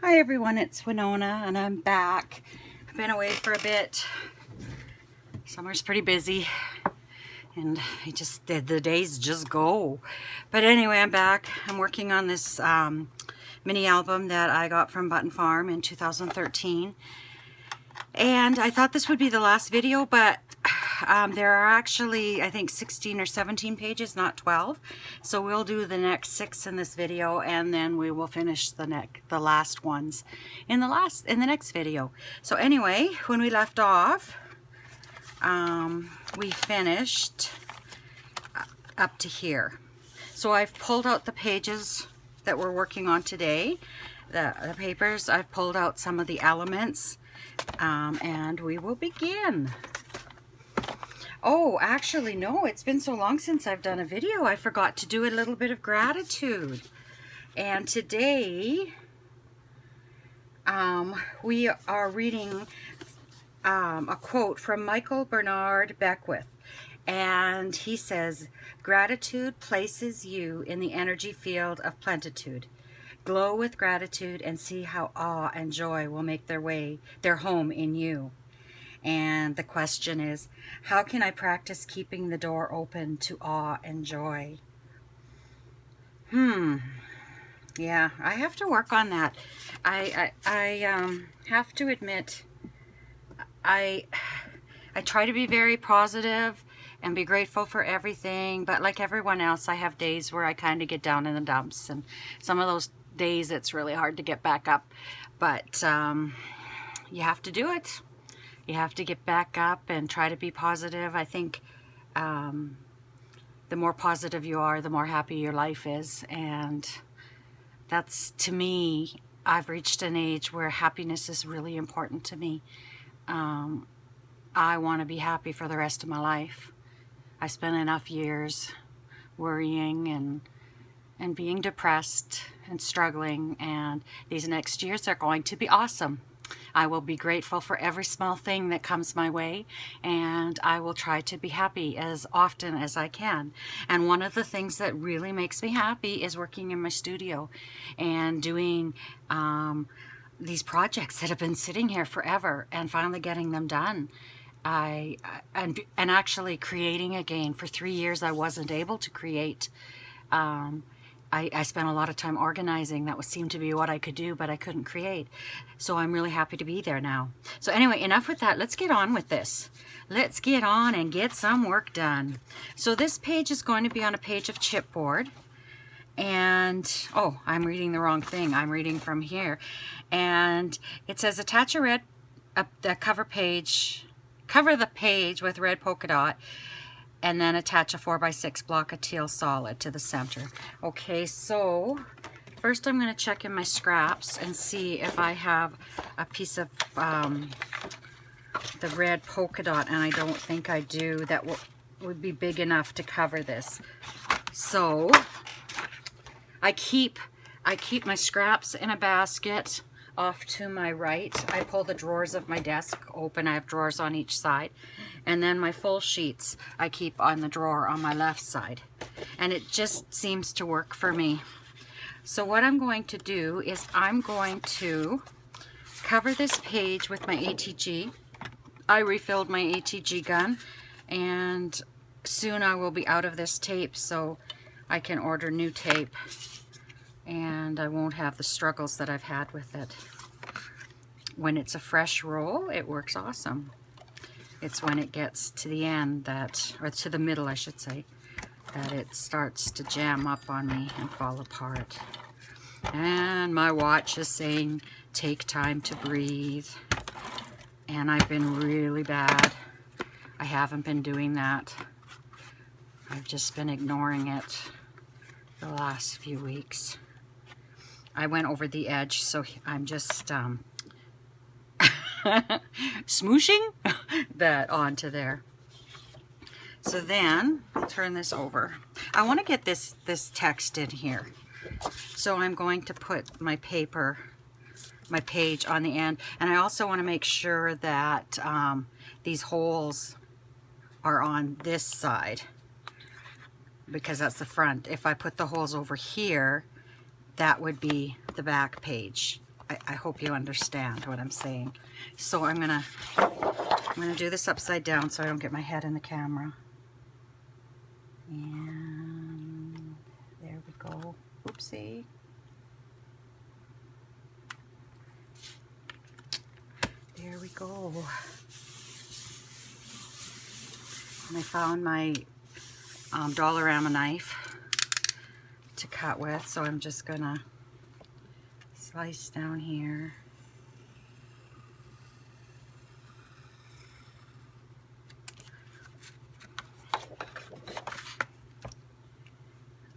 Hi everyone, it's Winona and I'm back. I've been away for a bit. Summer's pretty busy and the days just go. But anyway, I'm back. I'm working on this mini album that I got from Button Farm in 2013. And I thought this would be the last video, but there are actually, I think, 16 or 17 pages, not 12. So we'll do the next 6 in this video, and then we will finish the last ones in the next video. So anyway, when we left off, we finished up to here. So I've pulled out the pages that we're working on today, the papers. I've pulled out some of the elements, and we will begin. Oh, actually, no, it's been so long since I've done a video, I forgot to do a little bit of gratitude. And today, we are reading a quote from Michael Bernard Beckwith. And he says, "Gratitude places you in the energy field of plenitude. Glow with gratitude and see how awe and joy will make their home in you." And the question is, how can I practice keeping the door open to awe and joy? Yeah, I have to work on that. I have to admit, I try to be very positive and be grateful for everything, but like everyone else, I have days where I kind of get down in the dumps, and some of those days it's really hard to get back up, but you have to do it. You have to get back up and try to be positive. I think the more positive you are, the more happy your life is. And that's, to me, I've reached an age where happiness is really important to me. I want to be happy for the rest of my life. I spent enough years worrying and being depressed and struggling, and these next years are going to be awesome. I will be grateful for every small thing that comes my way, and I will try to be happy as often as I can. And one of the things that really makes me happy is working in my studio and doing these projects that have been sitting here forever and finally getting them done. And actually creating again. For 3 years I wasn't able to create. I spent a lot of time organizing. That seemed to be what I could do, but I couldn't create. So I'm really happy to be there now. So anyway, enough with that. Let's get on with this. Let's get on and get some work done. So this page is going to be on a page of chipboard. And, oh, I'm reading the wrong thing. I'm reading from here. And it says, attach cover the page with red polka dot, and then attach a 4x6 block of teal solid to the center. Okay, so first I'm going to check in my scraps and see if I have a piece of the red polka dot, and I don't think I do. That would be big enough to cover this. So I keep my scraps in a basket off to my right. I pull the drawers of my desk open. I have drawers on each side. And then my full sheets I keep on the drawer on my left side. And it just seems to work for me. So what I'm going to do is I'm going to cover this page with my ATG. I refilled my ATG gun, and soon I will be out of this tape, so I can order new tape. And I won't have the struggles that I've had with it. When it's a fresh roll, it works awesome. It's when it gets to the end or to the middle, I should say, that it starts to jam up on me and fall apart. And my watch is saying, take time to breathe. And I've been really bad. I haven't been doing that. I've just been ignoring it the last few weeks. I went over the edge, so I'm just smooshing that onto there. So then I'll turn this over. I want to get this text in here, so I'm going to put my page on the end, and I also want to make sure that these holes are on this side, because that's the front. If I put the holes over here, that would be the back page. I hope you understand what I'm saying. So I'm gonna do this upside down so I don't get my head in the camera. And there we go. Oopsie. There we go. And I found my Dollarama knife to cut with, so I'm just gonna slice down here.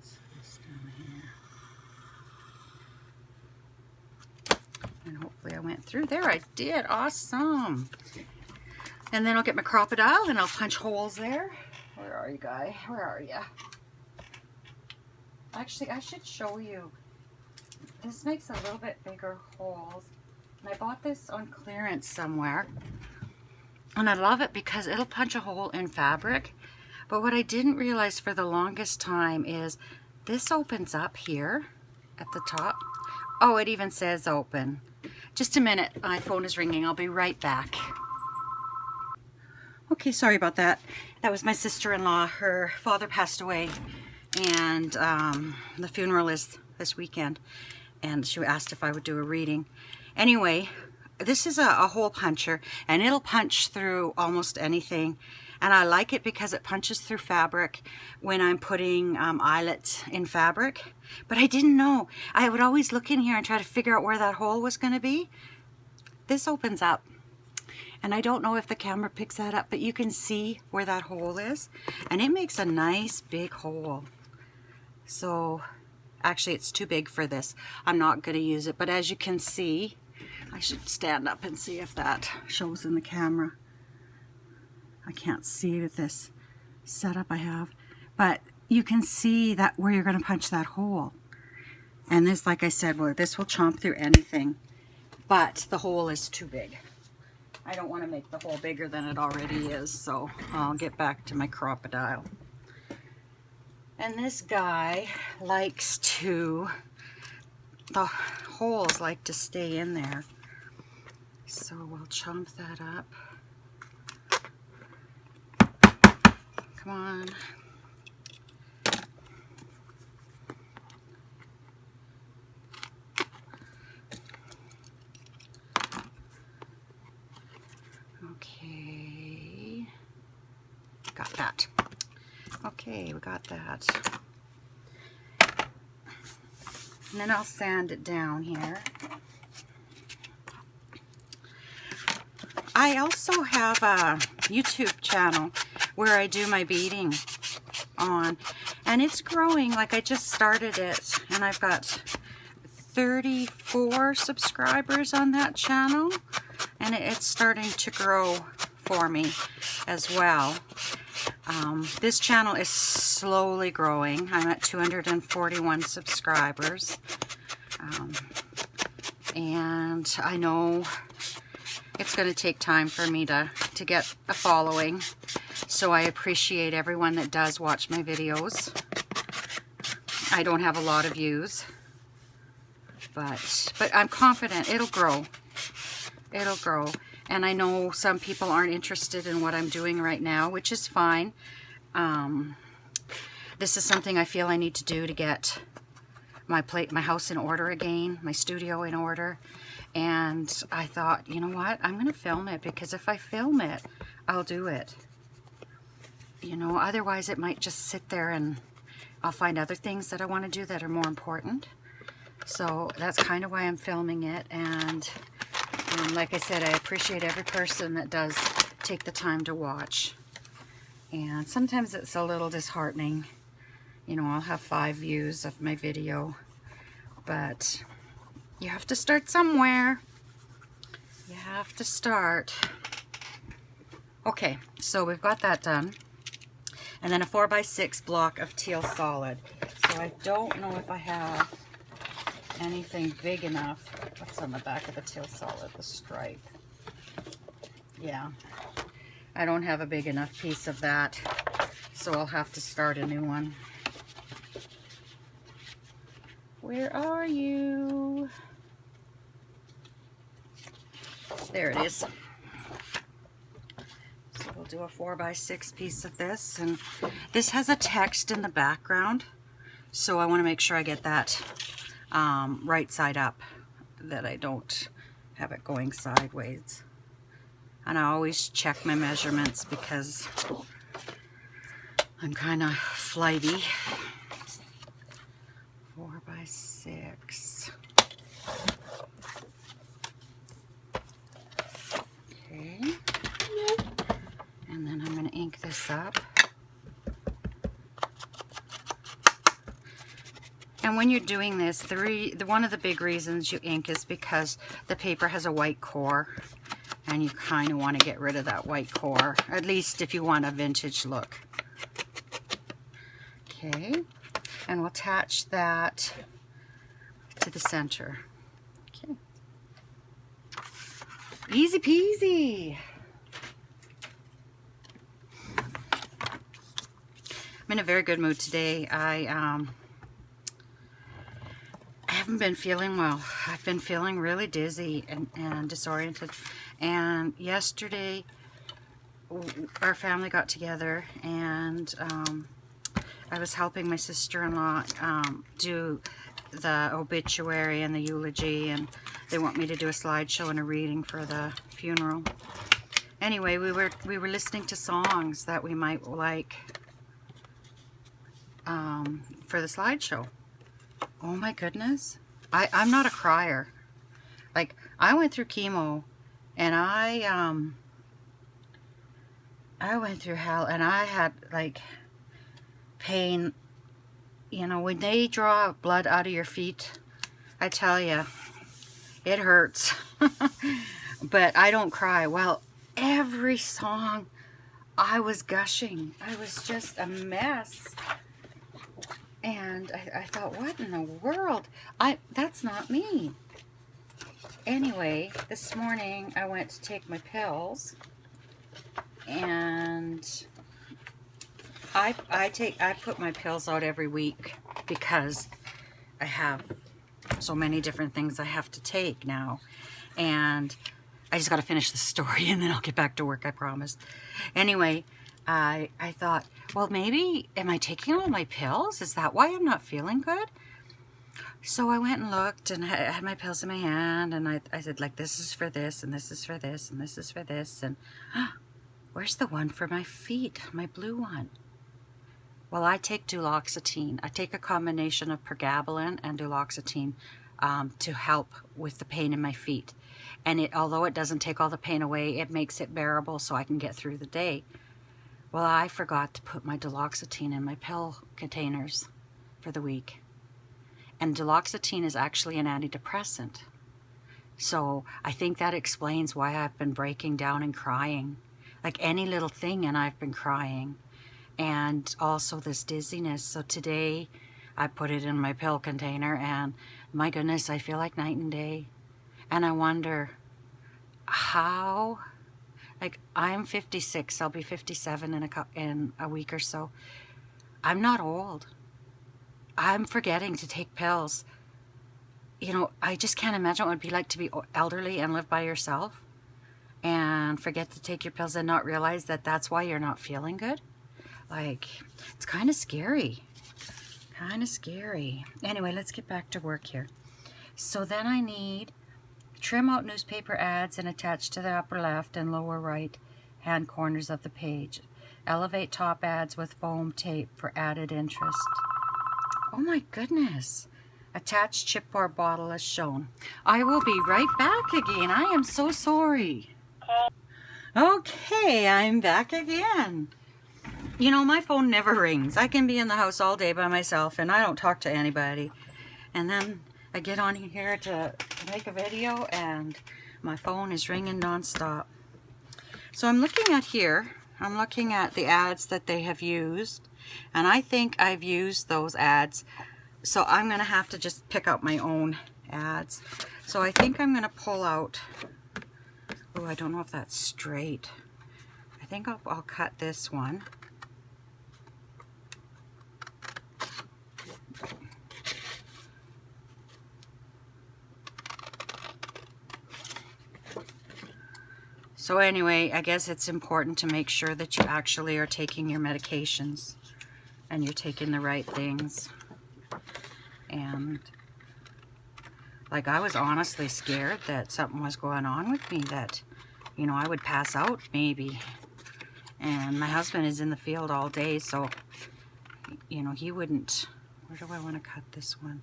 Slice down here. And hopefully I went through there. I did. Awesome. And then I'll get my Crop-A-Dile and I'll punch holes there. Where are you, guy? Where are you? Actually, I should show you. This makes a little bit bigger holes. And I bought this on clearance somewhere. And I love it because it'll punch a hole in fabric. But what I didn't realize for the longest time is this opens up here at the top. Oh, it even says open. Just a minute. My phone is ringing. I'll be right back. Okay, sorry about that. That was my sister-in-law. Her father passed away, and the funeral is this weekend, and she asked if I would do a reading. Anyway, this is a hole puncher, and it'll punch through almost anything, and I like it because it punches through fabric when I'm putting eyelets in fabric. But I didn't know. I would always look in here and try to figure out where that hole was going to be. This opens up. And I don't know if the camera picks that up, but you can see where that hole is. And it makes a nice big hole. So, actually it's too big for this. I'm not going to use it. But as you can see, I should stand up and see if that shows in the camera. I can't see it with this setup I have. But you can see that where you're going to punch that hole. And this, like I said, well, this will chomp through anything. But the hole is too big. I don't want to make the hole bigger than it already is, so I'll get back to my Crop-A-Dile. And this guy likes to, the holes like to stay in there. So we'll chomp that up. Come on. Okay, got that. Okay, we got that. And then I'll sand it down here. I also have a YouTube channel where I do my beading on, and it's growing. Like, I just started it, and I've got 34 subscribers on that channel. And it's starting to grow for me as well. This channel is slowly growing. I'm at 241 subscribers. And I know it's going to take time for me to get a following. So I appreciate everyone that does watch my videos. I don't have a lot of views. But I'm confident it'll grow. It'll grow. And I know some people aren't interested in what I'm doing right now, which is fine. This is something I feel I need to do to get my house in order again, my studio in order. And I thought, you know what? I'm going to film it, because if I film it, I'll do it. You know, otherwise it might just sit there and I'll find other things that I want to do that are more important. So that's kind of why I'm filming it. And like I said, I appreciate every person that does take the time to watch. And sometimes it's a little disheartening. You know, I'll have 5 views of my video. But you have to start somewhere. You have to start. Okay, so we've got that done. And then a 4x6 block of teal solid. So I don't know if I have anything big enough. What's on the back of the teal solid? The stripe. Yeah. I don't have a big enough piece of that, so I'll have to start a new one. Where are you? There it is. So we'll do a 4x6 piece of this, and this has a text in the background, so I want to make sure I get that right side up, that I don't have it going sideways. And I always check my measurements because I'm kind of flighty. 4x6. Okay. And then I'm going to ink this up. And when you're doing this, one of the big reasons you ink is because the paper has a white core, and you kind of want to get rid of that white core, at least if you want a vintage look. Okay, and we'll attach that to the center. Okay, easy peasy. I'm in a very good mood today. I haven't been feeling well. I've been feeling really dizzy and disoriented. And yesterday, our family got together, and I was helping my sister-in-law do the obituary and the eulogy, and they want me to do a slideshow and a reading for the funeral. Anyway, we were listening to songs that we might like for the slideshow. Oh my goodness. I'm not a crier. Like, I went through chemo, and I went through hell, and I had like pain. You know, when they draw blood out of your feet, I tell you, it hurts. But I don't cry. Well, every song I was gushing. I was just a mess. And I thought, what in the world? That's not me. Anyway, this morning I went to take my pills, and I put my pills out every week because I have so many different things I have to take now, and I just got to finish the story and then I'll get back to work, I promise. Anyway, I thought, well, maybe, am I taking all my pills? Is that why I'm not feeling good? So I went and looked, and I had my pills in my hand, and I said, like, this is for this, and this is for this, and this is for this, and where's the one for my feet, my blue one? Well, I take duloxetine. I take a combination of pregabalin and duloxetine to help with the pain in my feet. And although it doesn't take all the pain away, it makes it bearable so I can get through the day. Well, I forgot to put my duloxetine in my pill containers for the week. And duloxetine is actually an antidepressant. So I think that explains why I've been breaking down and crying. Like any little thing, and I've been crying. And also this dizziness. So today I put it in my pill container, and my goodness, I feel like night and day. And I wonder how, like, I'm 56, I'll be 57 in a week or so. I'm not old. I'm forgetting to take pills. You know, I just can't imagine what it would be like to be elderly and live by yourself and forget to take your pills and not realize that that's why you're not feeling good. Like, it's kind of scary. Kind of scary. Anyway, let's get back to work here. So then I need trim out newspaper ads and attach to the upper left and lower right hand corners of the page. Elevate top ads with foam tape for added interest. Oh my goodness. Attach chipboard bottle as shown. I will be right back again. I am so sorry. Okay, I'm back again. You know, my phone never rings. I can be in the house all day by myself and I don't talk to anybody. And then I get on here to make a video and my phone is ringing nonstop. So I'm looking at here. I'm looking at the ads that they have used. And I think I've used those ads. So I'm going to have to just pick out my own ads. So I think I'm going to pull out... Oh, I don't know if that's straight. I think I'll cut this one. So anyway, I guess it's important to make sure that you actually are taking your medications and you're taking the right things. And like, I was honestly scared that something was going on with me, that, you know, I would pass out maybe. And my husband is in the field all day, so, you know, he wouldn't, where do I want to cut this one?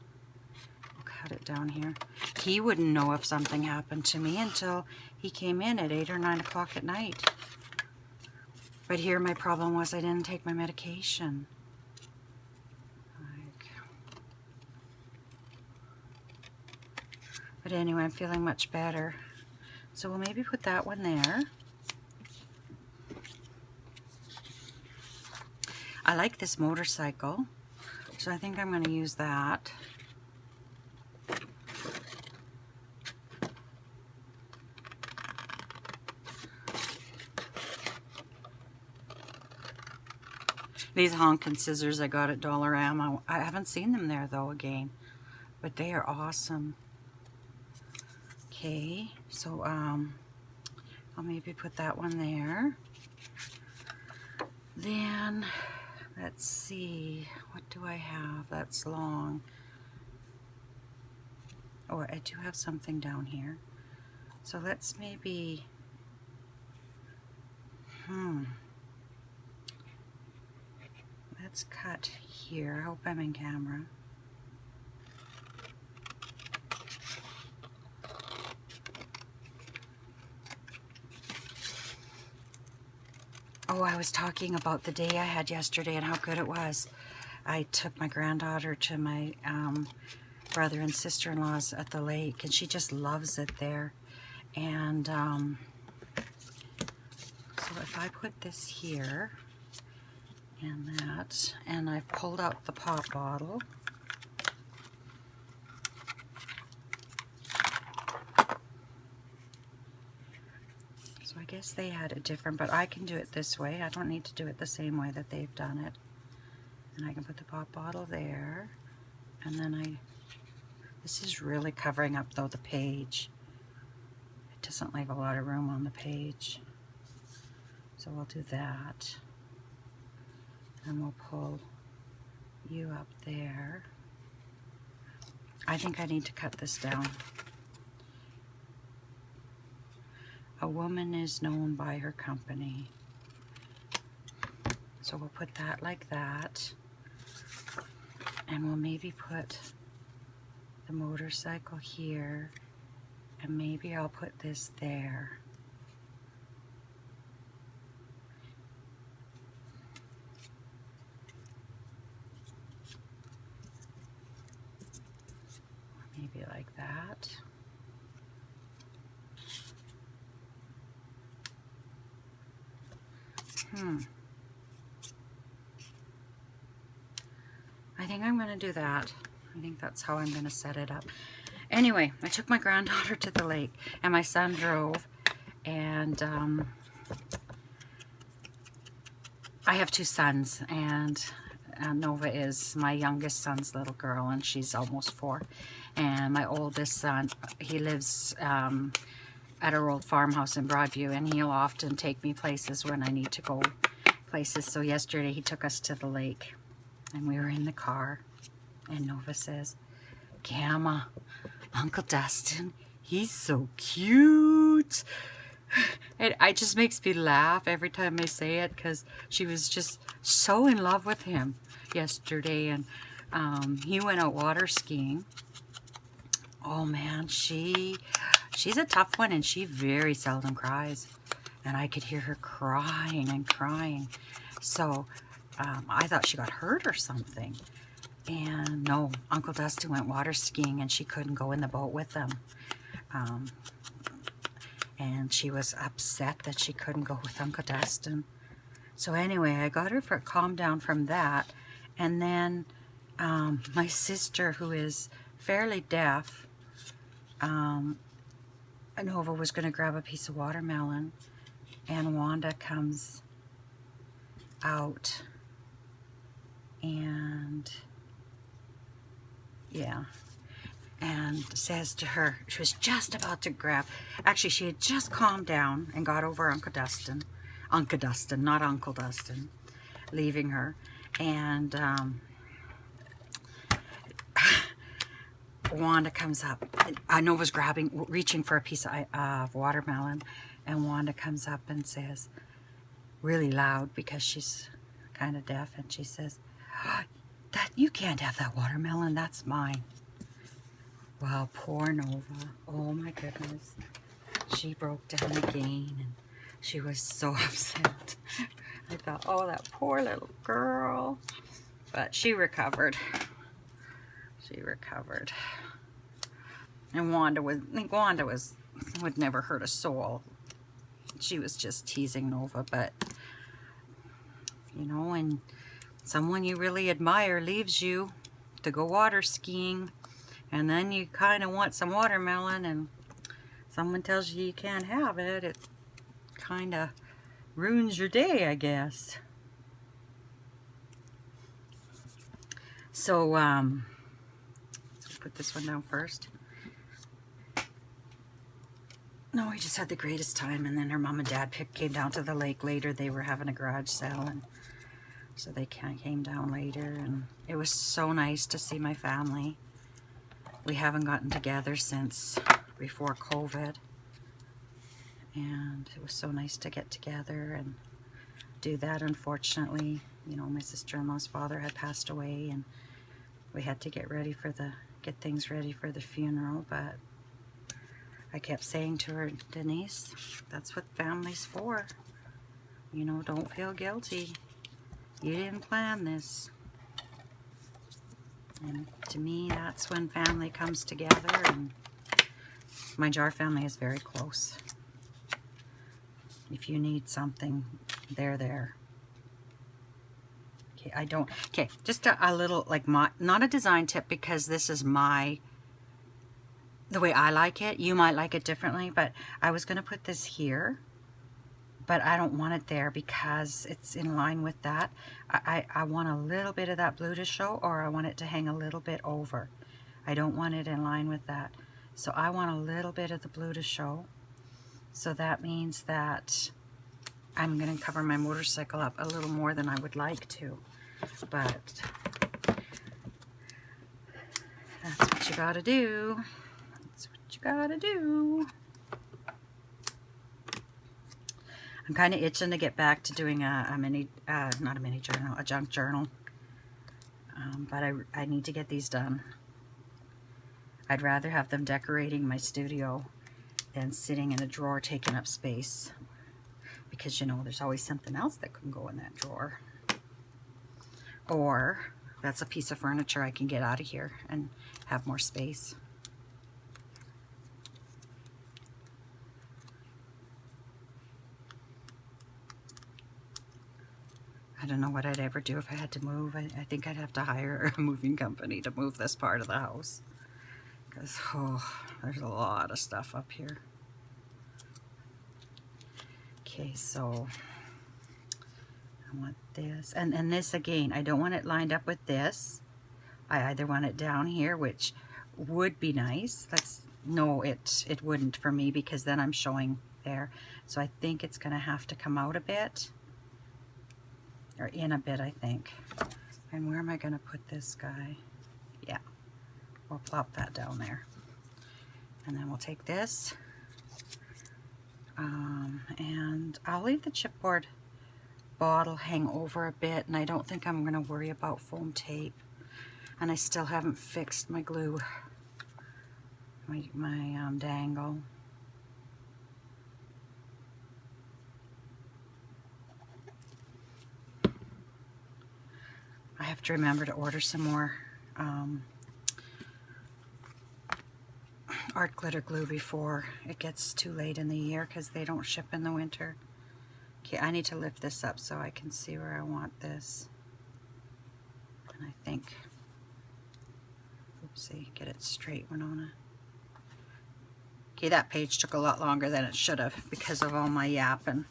I'll cut it down here. He wouldn't know if something happened to me until he came in at 8 or 9 o'clock at night. But here my problem was I didn't take my medication. But anyway, I'm feeling much better. So we'll maybe put that one there. I like this motorcycle, so I think I'm going to use that. These honkin' scissors I got at Dollarama. I haven't seen them there though again, but they are awesome. Okay, so I'll maybe put that one there. Then let's see, what do I have that's long? Oh, I do have something down here. So let's maybe, let's cut here. I hope I'm in camera. Oh, I was talking about the day I had yesterday and how good it was. I took my granddaughter to my brother and sister-in-law's at the lake, and she just loves it there. And so if I put this here and that, and I pulled out the pop bottle. So I guess they had it different, but I can do it this way. I don't need to do it the same way that they've done it. And I can put the pop bottle there, and then this is really covering up though the page. It doesn't leave a lot of room on the page. So we'll do that. And we'll pull you up there. I think I need to cut this down. A woman is known by her company. So we'll put that like that. And we'll maybe put the motorcycle here. And maybe I'll put this there. Maybe like that. I think I'm going to do that. I think that's how I'm going to set it up. Anyway, I took my granddaughter to the lake, and my son drove, and I have two sons, and Nova is my youngest son's little girl, and she's almost 4. And my oldest son, he lives at our old farmhouse in Broadview, and he'll often take me places when I need to go places. So yesterday he took us to the lake, and we were in the car, and Nova says, "Gamma, Uncle Dustin, he's so cute." It just makes me laugh every time I say it, because she was just so in love with him yesterday. And he went out water skiing. Oh man, she's a tough one, and she very seldom cries. And I could hear her crying and crying. So I thought she got hurt or something. And no, Uncle Dustin went water skiing, and she couldn't go in the boat with them. And she was upset that she couldn't go with Uncle Dustin. So anyway, I got her for calm down from that. And then my sister, who is fairly deaf, Nova was going to grab a piece of watermelon, and Wanda comes out, and yeah, and says to her, she was just about to grab, actually she had just calmed down and got over Uncle Dustin, not Uncle Dustin, leaving her. And Wanda comes up. Nova's reaching for a piece of watermelon, and Wanda comes up and says, really loud because she's kind of deaf, and she says, "That you can't have that watermelon. That's mine." Well, poor Nova. Oh my goodness. She broke down again, and she was so upset. I thought, oh, that poor little girl. But she recovered. She recovered. And Wanda would never hurt a soul. She was just teasing Nova, but you know, when someone you really admire leaves you to go water skiing, and then you kind of want some watermelon, and someone tells you you can't have it, it kind of ruins your day, I guess. So, let's put this one down first. No, we just had the greatest time, and then her mom and dad came down to the lake later. They were having a garage sale, and so they came down later, and it was so nice to see my family. We haven't gotten together since before COVID, and it was so nice to get together and do that. Unfortunately, you know, my sister-in-law's father had passed away, and we had to get things ready for the funeral. But I kept saying to her, Denise, that's what family's for. You know, don't feel guilty. You didn't plan this. And to me, that's when family comes together, and my Jar family is very close. If you need something, they're there. Okay, just a little, like, not a design tip, because this is the way I like it. You might like it differently, but I was going to put this here, but I don't want it there because it's in line with that. I want a little bit of that blue to show, or I want it to hang a little bit over. I don't want it in line with that. So I want a little bit of the blue to show. So that means that I'm going to cover my motorcycle up a little more than I would like to. But that's what you got to do. That's what you got to do. I'm kind of itching to get back to doing a mini, not a mini journal, a junk journal. But I need to get these done. I'd rather have them decorating my studio than sitting in a drawer taking up space. Because, you know, there's always something else that can go in that drawer. Or that's a piece of furniture I can get out of here and have more space. I don't know what I'd ever do if I had to move. I think I'd have to hire a moving company to move this part of the house. Because, oh, there's a lot of stuff up here. Okay, so I want this. And this, again, I don't want it lined up with this. I either want it down here, which would be nice. No, it wouldn't for me, because then I'm showing there. So I think it's going to have to come out a bit. Or in a bit, I think. And where am I going to put this guy? Yeah, we'll plop that down there. And then we'll take this. And I'll leave the chipboard bottle hang over a bit, and I don't think I'm going to worry about foam tape. And I still haven't fixed my glue, my dangle. I have to remember to order some more art glitter glue before it gets too late in the year, because they don't ship in the winter. Okay, I need to lift this up so I can see where I want this. And I think, oopsie, get it straight, Winona. Okay, that page took a lot longer than it should have because of all my yapping.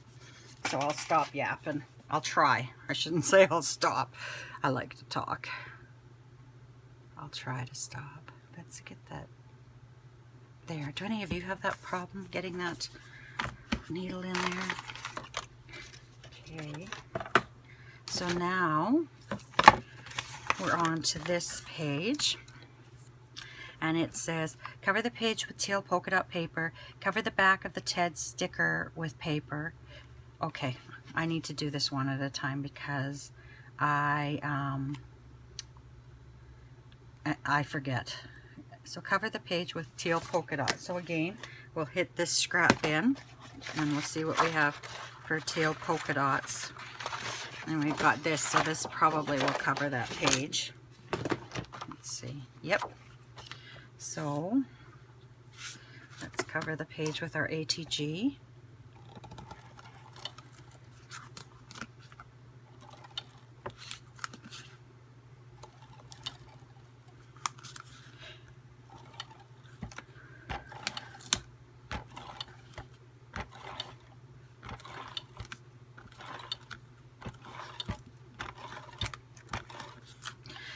So I'll stop yapping. I'll try. I shouldn't say I'll stop. I like to talk. I'll try to stop. let's get that there. Do any of you have that problem getting that needle in there? Okay. So now we're on to this page. And it says, cover the page with teal polka dot paper. Cover the back of the TED sticker with paper. Okay, I need to do this one at a time because I forget. So cover the page with teal polka dot. So again, we'll hit this scrap bin and we'll see what we have for teal polka dots. And we've got this, so this probably will cover that page. Let's see. Yep. So let's cover the page with our ATG.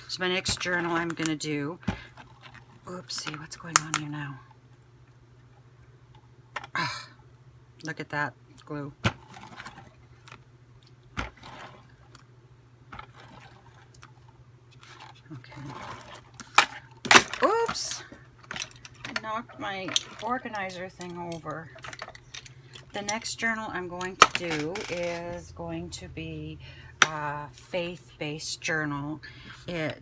So my next journal I'm going to do, oopsie, what's going on here now? Oh, look at that glue. Okay. Oops! I knocked my organizer thing over. The next journal I'm going to do is going to be a faith-based journal. It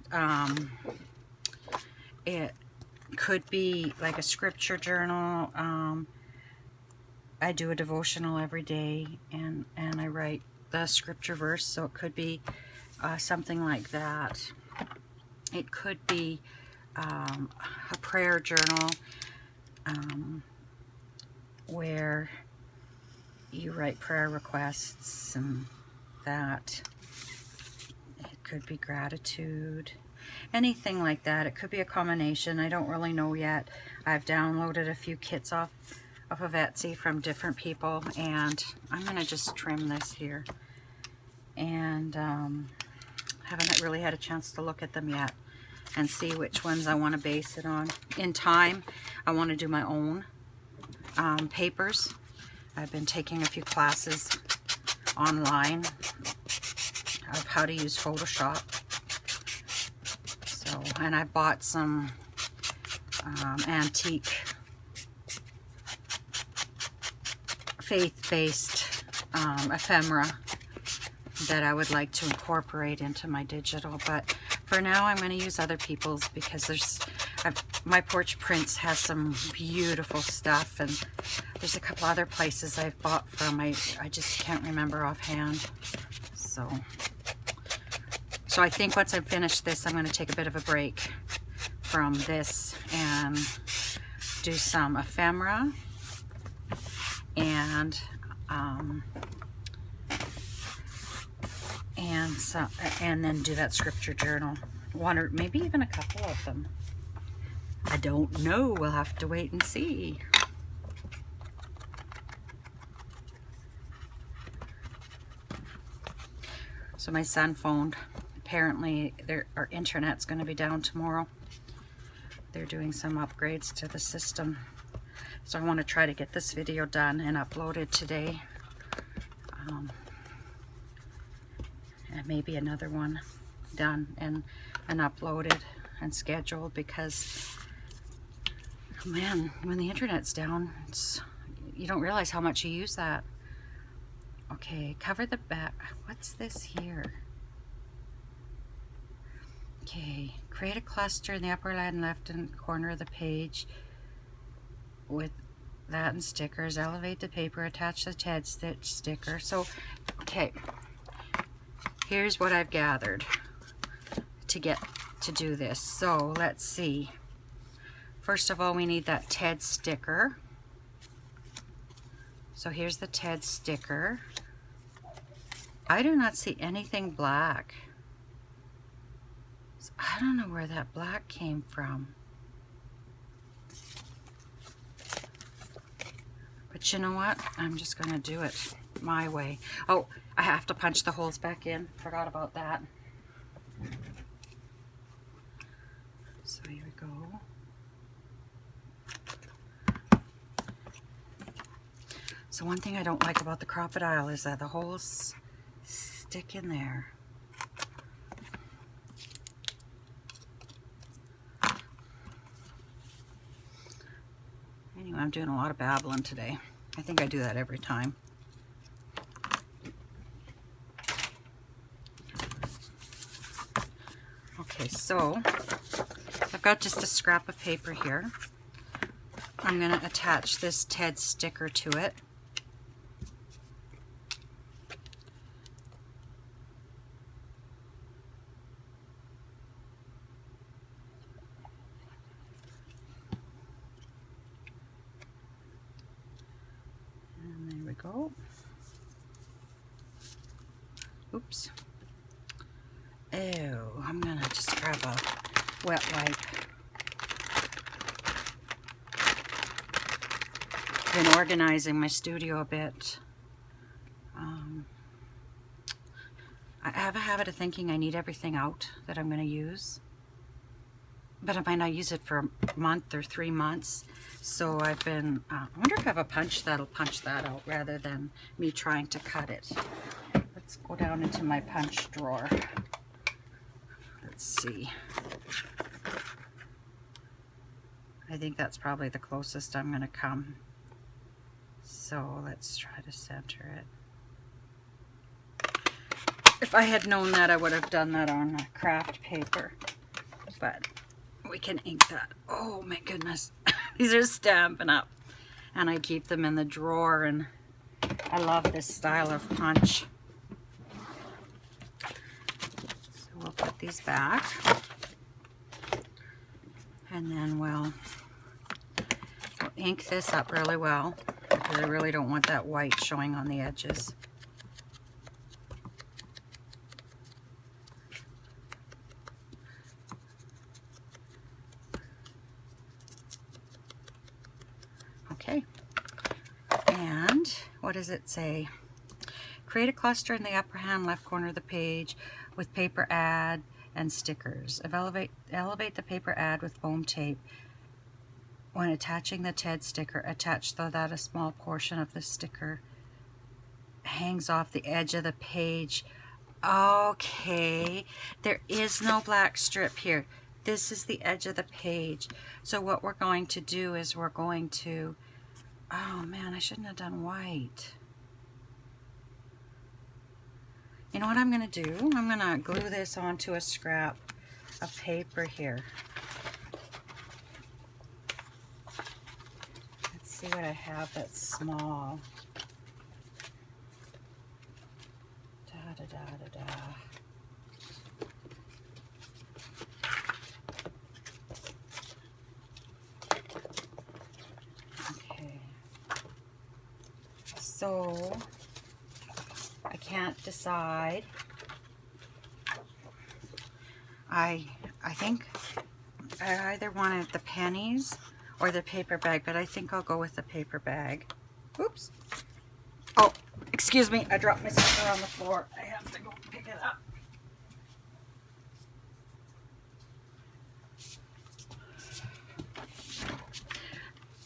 could be like a scripture journal. I do a devotional every day, and I write the scripture verse, so it could be something like that. It could be a prayer journal where you write prayer requests and that. It could be gratitude, anything like that. It could be a combination. I don't really know yet. I've downloaded a few kits off of Etsy from different people, and I'm going to just trim this here. And haven't really had a chance to look at them yet and see which ones I want to base it on. In time, I want to do my own papers. I've been taking a few classes online of how to use Photoshop. So, and I bought some antique faith-based ephemera that I would like to incorporate into my digital, but for now I'm going to use other people's because my Porch Prints has some beautiful stuff, and there's a couple other places I've bought from. I just can't remember offhand. So I think once I've finished this, I'm going to take a bit of a break from this and do some ephemera and then do that scripture journal. One or maybe even a couple of them. I don't know. We'll have to wait and see. So my son phoned. Apparently our internet's going to be down tomorrow. They're doing some upgrades to the system. So I want to try to get this video done and uploaded today. And maybe another one done and uploaded and scheduled, because man, when the internet's down, you don't realize how much you use that. Okay, cover the back. What's this here? Okay, create a cluster in the upper and left hand corner of the page with that and stickers. Elevate the paper, attach the TED stitch sticker. So, okay, here's what I've gathered to get to do this. So let's see. First of all, we need that TED sticker. So here's the TED sticker. I do not see anything black. So I don't know where that black came from. But you know what? I'm just going to do it my way. Oh, I have to punch the holes back in. Forgot about that. So here we go. So one thing I don't like about the Crop-A-Dile is that the holes stick in there. Anyway, I'm doing a lot of babbling today. I think I do that every time. Okay, so I've got just a scrap of paper here. I'm going to attach this TED sticker to it. And there we go. Oops. Oh, I'm going to just grab a wet wipe. Been organizing my studio a bit. I have a habit of thinking I need everything out that I'm going to use, but I might not use it for a month or 3 months. So I've been, I wonder if I have a punch that'll punch that out rather than me trying to cut it. Let's go down into my punch drawer. Let's see. I think that's probably the closest I'm going to come. So let's try to center it. If I had known that, I would have done that on craft paper. But we can ink that. Oh my goodness. These are Stampin' Up! And I keep them in the drawer, and I love this style of punch. So we'll put these back. And then we'll ink this up really well, because I really don't want that white showing on the edges. Okay, and what does it say? Create a cluster in the upper hand left corner of the page with paper ad and stickers. Elevate the paper ad with foam tape. When attaching the TED sticker, attach so that a small portion of the sticker hangs off the edge of the page. Okay, there is no black strip here. This is the edge of the page. So what we're going to do is we're going to, oh man, I shouldn't have done white. You know what I'm going to do? I'm going to glue this onto a scrap of paper here. Let's see what I have that's small. Da da da da da. Okay. So I can't decide. I think I either wanted the pennies or the paper bag, but I think I'll go with the paper bag. Oops. Oh, excuse me, I dropped my sticker on the floor. I have to go pick it up.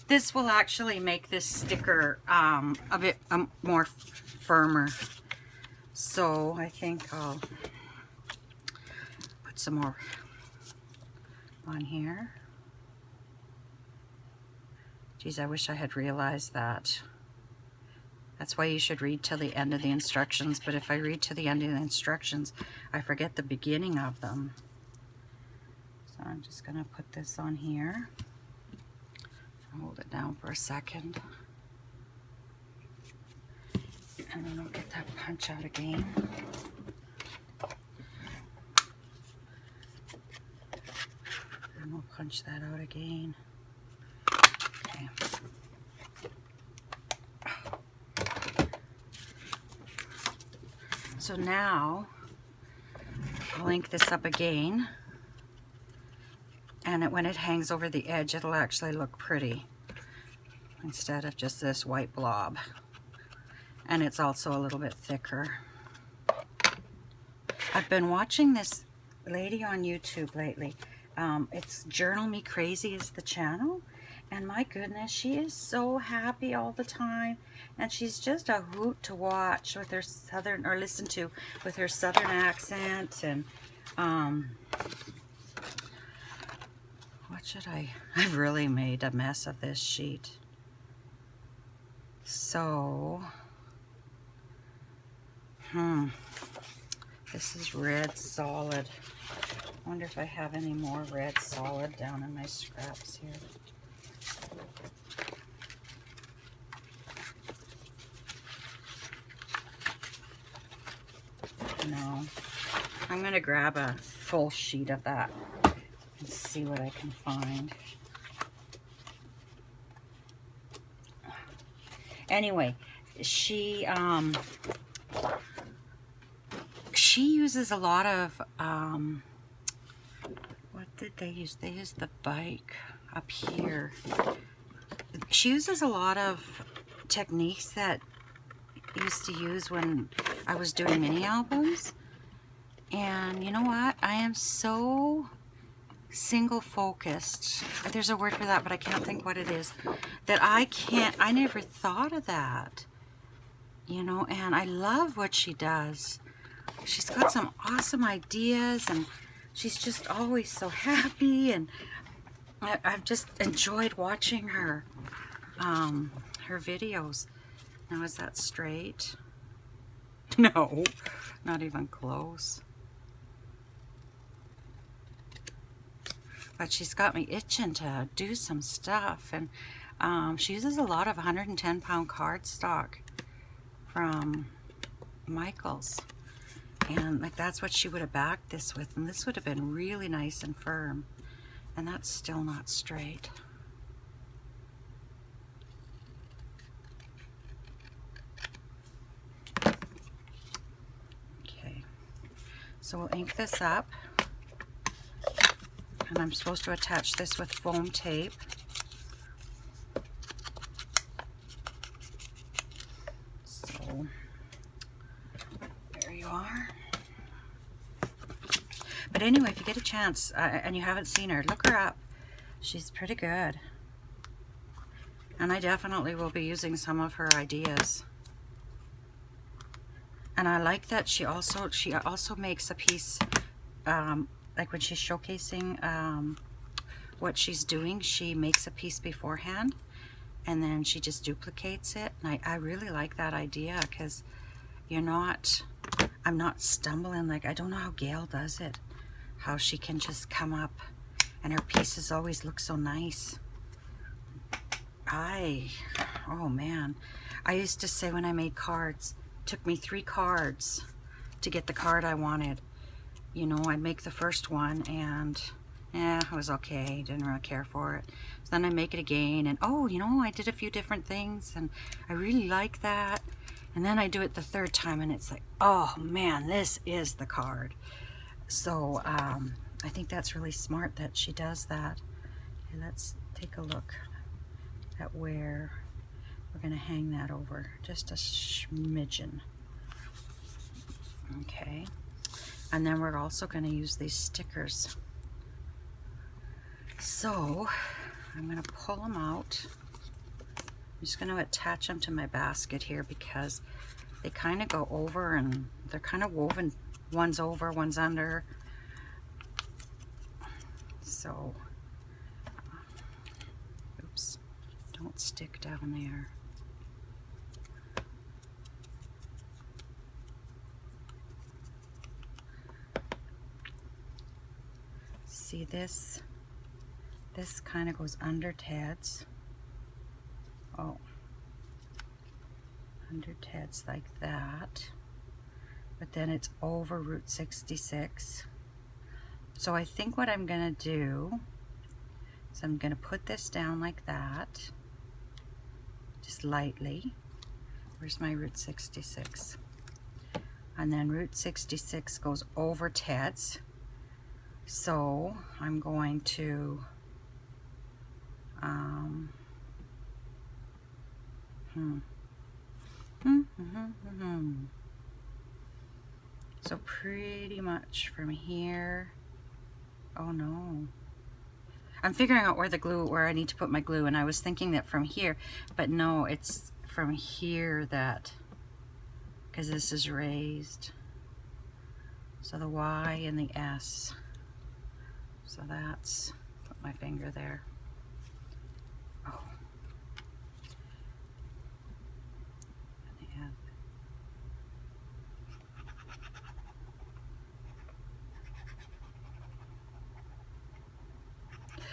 This will actually make this sticker a bit more firmer. So I think I'll put some more on here. Geez, I wish I had realized that. That's why you should read till the end of the instructions, but if I read to the end of the instructions, I forget the beginning of them. So I'm just going to put this on here. Hold it down for a second. And then I'll get that punch out again. And we'll punch that out again. Okay. So now I'll ink this up again, and when it hangs over the edge, it'll actually look pretty instead of just this white blob. And it's also a little bit thicker. I've been watching this lady on YouTube lately. It's Journal Me Crazy is the channel, And my goodness, she is so happy all the time. And she's just a hoot to watch with her southern, or listen to, with her southern accent. And what should I've really made a mess of this sheet. So, this is red solid. I wonder if I have any more red solid down in my scraps here. No. I'm going to grab a full sheet of that and see what I can find. Anyway, she uses a lot of, what did they use? They used the bike up here. She uses a lot of techniques that I used to use when I was doing mini albums. And you know what? I am so single focused. There's a word for that, but I can't think what it is. That I never thought of that. You know, and I love what she does. She's got some awesome ideas, and she's just always so happy, and I've just enjoyed watching her her videos. Now, is that straight? No, not even close. But she's got me itching to do some stuff, and she uses a lot of 110-pound cardstock from Michaels, and like that's what she would have backed this with, and this would have been really nice and firm, and that's still not straight. Okay, so we'll ink this up. And I'm supposed to attach this with foam tape. So, there you are. But anyway, if you get a chance and you haven't seen her, look her up. She's pretty good. And I definitely will be using some of her ideas. And I like that she also makes a piece, like when she's showcasing what she's doing, she makes a piece beforehand and then she just duplicates it. And I really like that idea, because I'm not stumbling. Like, I don't know how Gail does it, how she can just come up and her pieces always look so nice. Oh man, I used to say when I made cards, it took me 3 cards to get the card I wanted. You know, I'd make the first one and it was okay, didn't really care for it. So then I make it again, and oh, you know, I did a few different things and I really like that. And then I do it the 3rd time and it's like, oh man, this is the card. So I think that's really smart that she does that. Okay, let's take a look at where we're going to hang that over. Just a smidgen. Okay. And then we're also going to use these stickers. So I'm going to pull them out. I'm just going to attach them to my basket here because they kind of go over, and they're kind of woven. One's over, one's under. So, oops, don't stick down there. See this? This kind of goes under Ted's. Oh, under Ted's like that. But then it's over Route 66. So I think what I'm gonna do is I'm gonna put this down like that, just lightly. Where's my Route 66? And then Route 66 goes over Ted's. So I'm going to so pretty much from here. Oh no. I'm figuring out where I need to put my glue, and I was thinking that from here, but no, it's from here that, because this is raised. So the Y and the S. So that's, put my finger there. Oh. And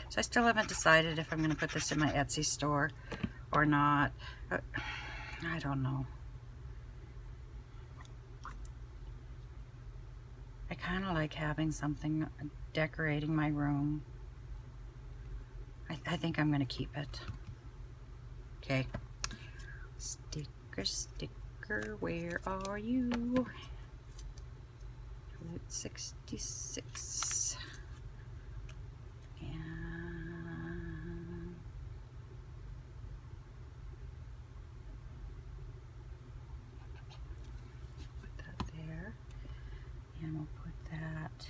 so I still haven't decided if I'm going to put this in my Etsy store or not. I don't know. I kind of like having something decorating my room. I think I'm going to keep it. Okay. Sticker, sticker, where are you? Route 66. And put that there. And we'll put that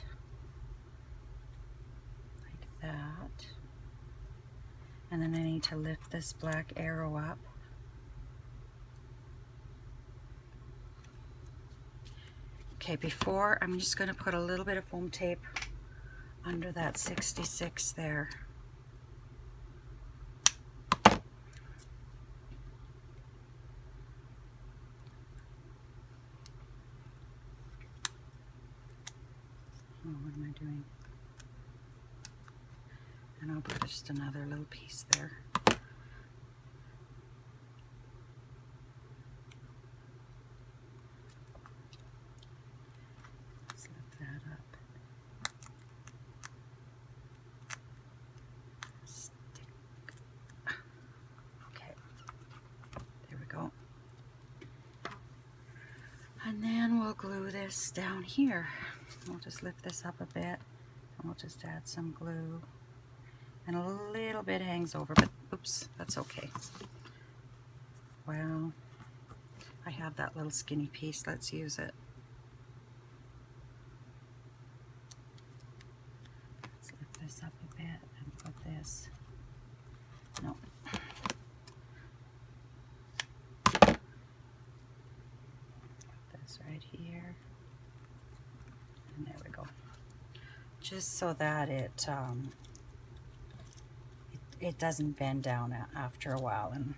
like that. And then I need to lift this black arrow up. Okay, before, I'm just going to put a little bit of foam tape under that 66 there. Oh, what am I doing? And I'll put just another little piece there. Let's lift that up. Stick. Okay, there we go. And then we'll glue this down here. We'll just lift this up a bit, and we'll just add some glue. And a little bit hangs over, but oops, that's okay. Well, I have that little skinny piece. Let's use it. Let's lift this up a bit and put this. No. Put this right here. And there we go. Just so that it doesn't bend down after a while. And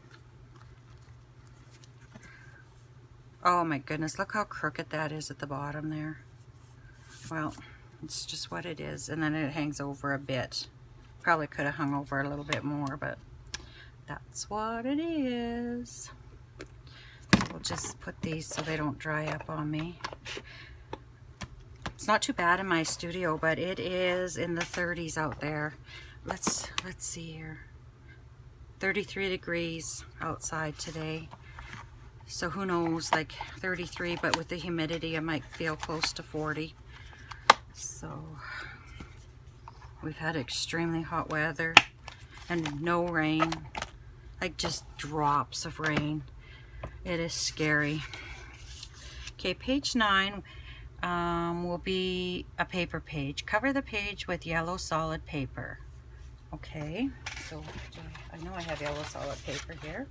oh my goodness, look how crooked that is at the bottom there. Well, it's just what it is. And then it hangs over a bit. Probably could have hung over a little bit more, but that's what it is. We'll just put these so they don't dry up on me. It's not too bad in my studio, but it is in the 30s out there. Let's see here. 33 degrees outside today. So who knows, like 33, but with the humidity, I might feel close to 40. So we've had extremely hot weather and no rain, like just drops of rain. It is scary. Okay, page 9 will be a paper page. Cover the page with yellow solid paper. Okay, so I know I have yellow solid paper here.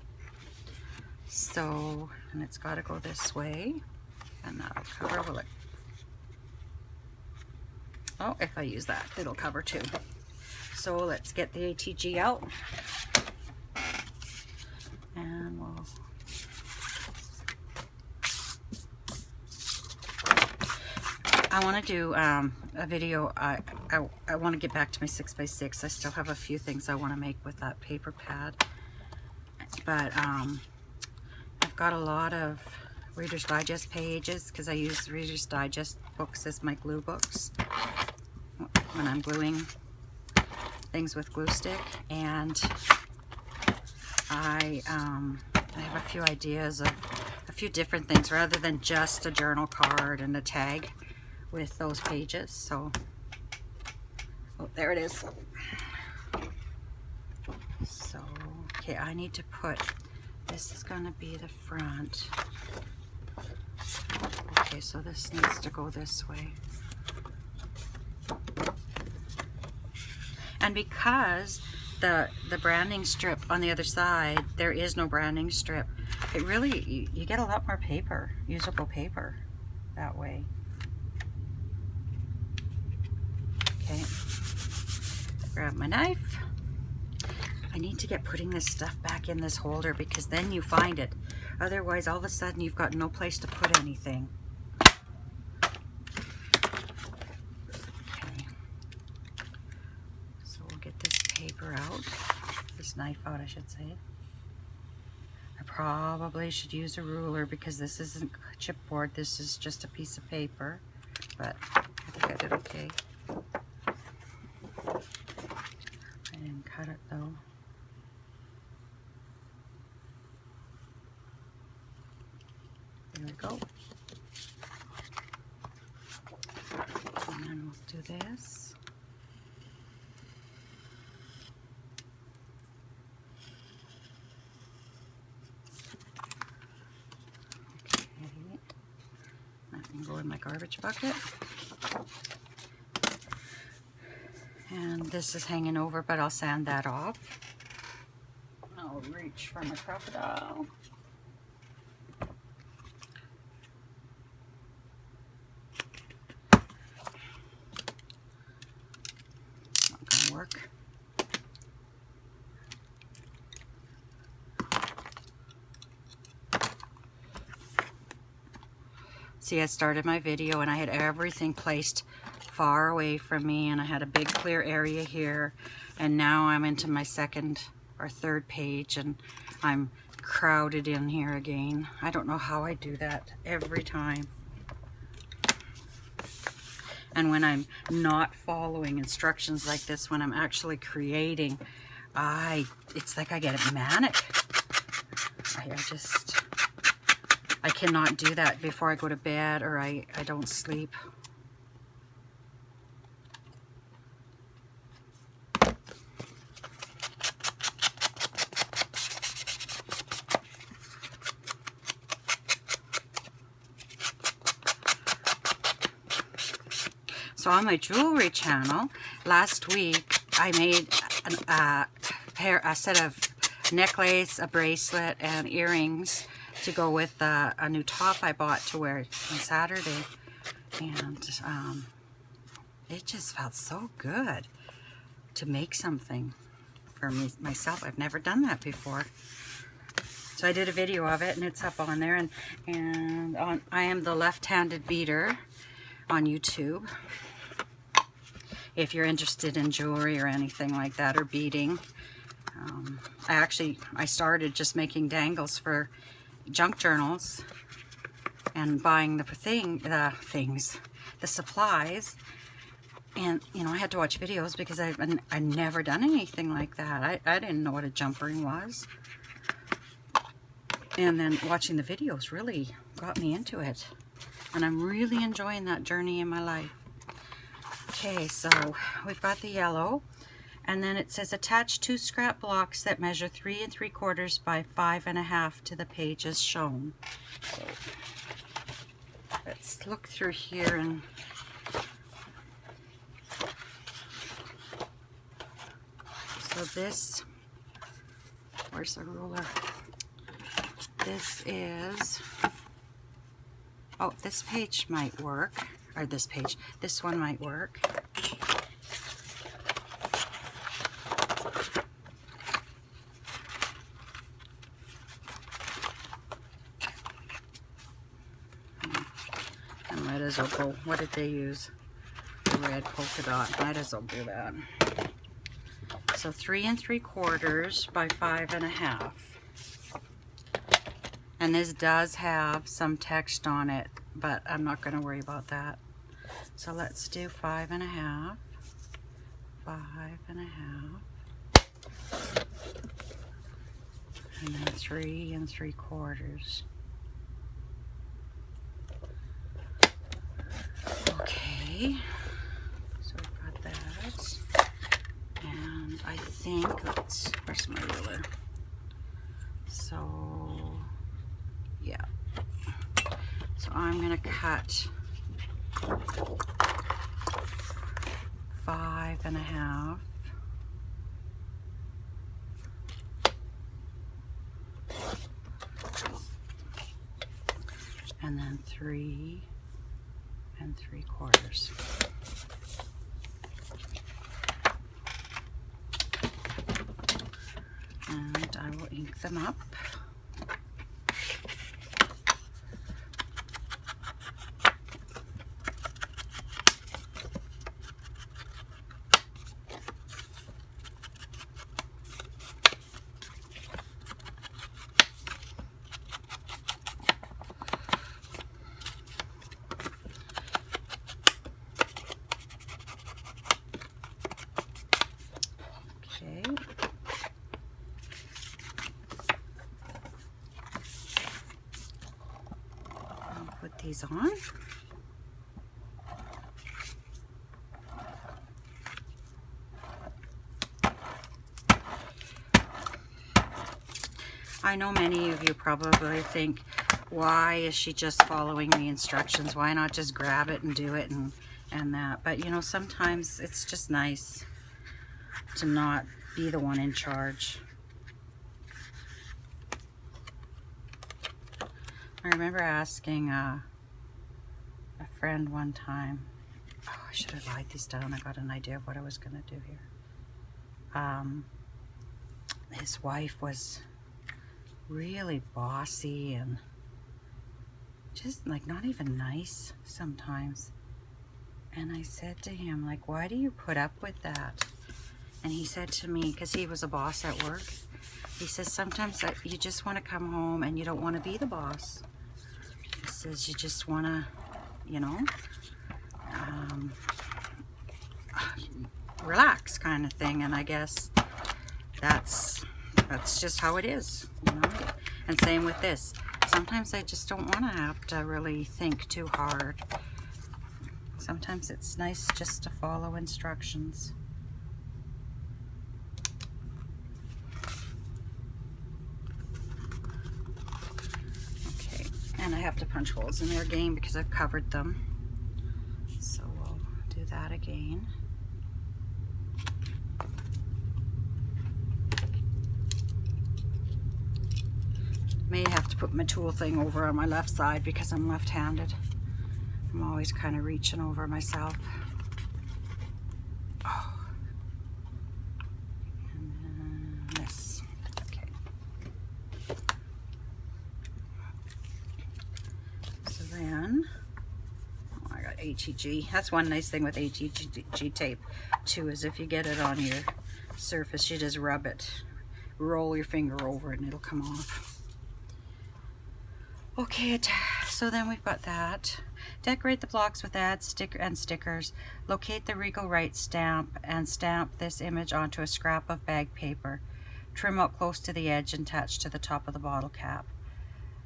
So, and it's got to go this way, and that'll cover, will it? Oh, if I use that, it'll cover too. So let's get the ATG out, and we'll I want to do a video. I want to get back to my 6x6. I still have a few things I want to make with that paper pad, but I've got a lot of Reader's Digest pages because I use Reader's Digest books as my glue books when I'm gluing things with glue stick, and I have a few ideas of a few different things rather than just a journal card and a tag with those pages. So, oh, there it is. So, okay, I need to put, this is going to be the front. Okay, so this needs to go this way. And because the branding strip on the other side, there is no branding strip, it really, you get a lot more paper, usable paper that way. Okay, grab my knife. I need to get putting this stuff back in this holder because then you find it. Otherwise, all of a sudden, you've got no place to put anything. Okay. So we'll get this paper out. This knife out, I should say. I probably should use a ruler because this isn't chipboard. This is just a piece of paper. But I think I did okay. I didn't cut it though. There we go. And then we'll do this. Okay. That can go in my garbage bucket. And this is hanging over, but I'll sand that off. I'll reach for my crocodile. Not gonna work. See, I started my video and I had everything placed far away from me, and I had a big clear area here, and now I'm into my second or third page and I'm crowded in here again. I don't know how I do that every time. And when I'm not following instructions like this, when I'm actually creating, it's like I get manic. I cannot do that before I go to bed, or I don't sleep. So on my jewelry channel, last week I made a set of necklace, a bracelet, and earrings to go with a new top I bought to wear on Saturday. And it just felt so good to make something for myself. I've never done that before. So I did a video of it and it's up on there. And I am the left-handed beater on YouTube. If you're interested in jewelry or anything like that, or beading. I started just making dangles for junk journals and buying the supplies. And, you know, I had to watch videos because I'd never done anything like that. I didn't know what a jump ring was. And then watching the videos really got me into it. And I'm really enjoying that journey in my life. Okay, so we've got the yellow, and then it says attach 2 scrap blocks that measure 3 3/4 by 5 1/2 to the pages shown. So let's look through here and so this, where's the ruler? This is, oh, this page might work. Or this page, this one might work. I might as well go, what did they use? The red polka dot, might as well do that. So 3 3/4 by 5 1/2. And this does have some text on it, but I'm not going to worry about that. So let's do 5 1/2, 5 1/2, and then 3 3/4. Okay, so we've got that, and I think, where's my ruler? So, yeah. So I'm going to cut 5 1/2 and then 3 3/4. And I will ink them up. Put these on. I know many of you probably think, why is she just following the instructions? Why not just grab it and do it and that? But you know, sometimes it's just nice to not be the one in charge. I remember asking a friend one time, oh, I should have lied these down. I got an idea of what I was going to do here. His wife was really bossy and just like not even nice sometimes. And I said to him, like, why do you put up with that? And he said to me, because he was a boss at work, he says, sometimes you just want to come home and you don't want to be the boss. He says, you just want to, you know, relax kind of thing. And I guess that's just how it is, you know. And same with this. Sometimes I just don't want to have to really think too hard. Sometimes it's nice just to follow instructions. Okay, and I have to punch holes in there again because I've covered them. So we'll do that again. May have to put my tool thing over on my left side because I'm left-handed. I'm always kind of reaching over myself. Oh. And then this. Okay. So then, oh, I got HEG. That's one nice thing with HEG tape too, is if you get it on your surface, you just rub it, roll your finger over it, and it'll come off. Okay, so then we've got that. Decorate the blocks with ads, stickers. Locate the Regal Right stamp and stamp this image onto a scrap of bag paper. Trim out close to the edge and attach to the top of the bottle cap.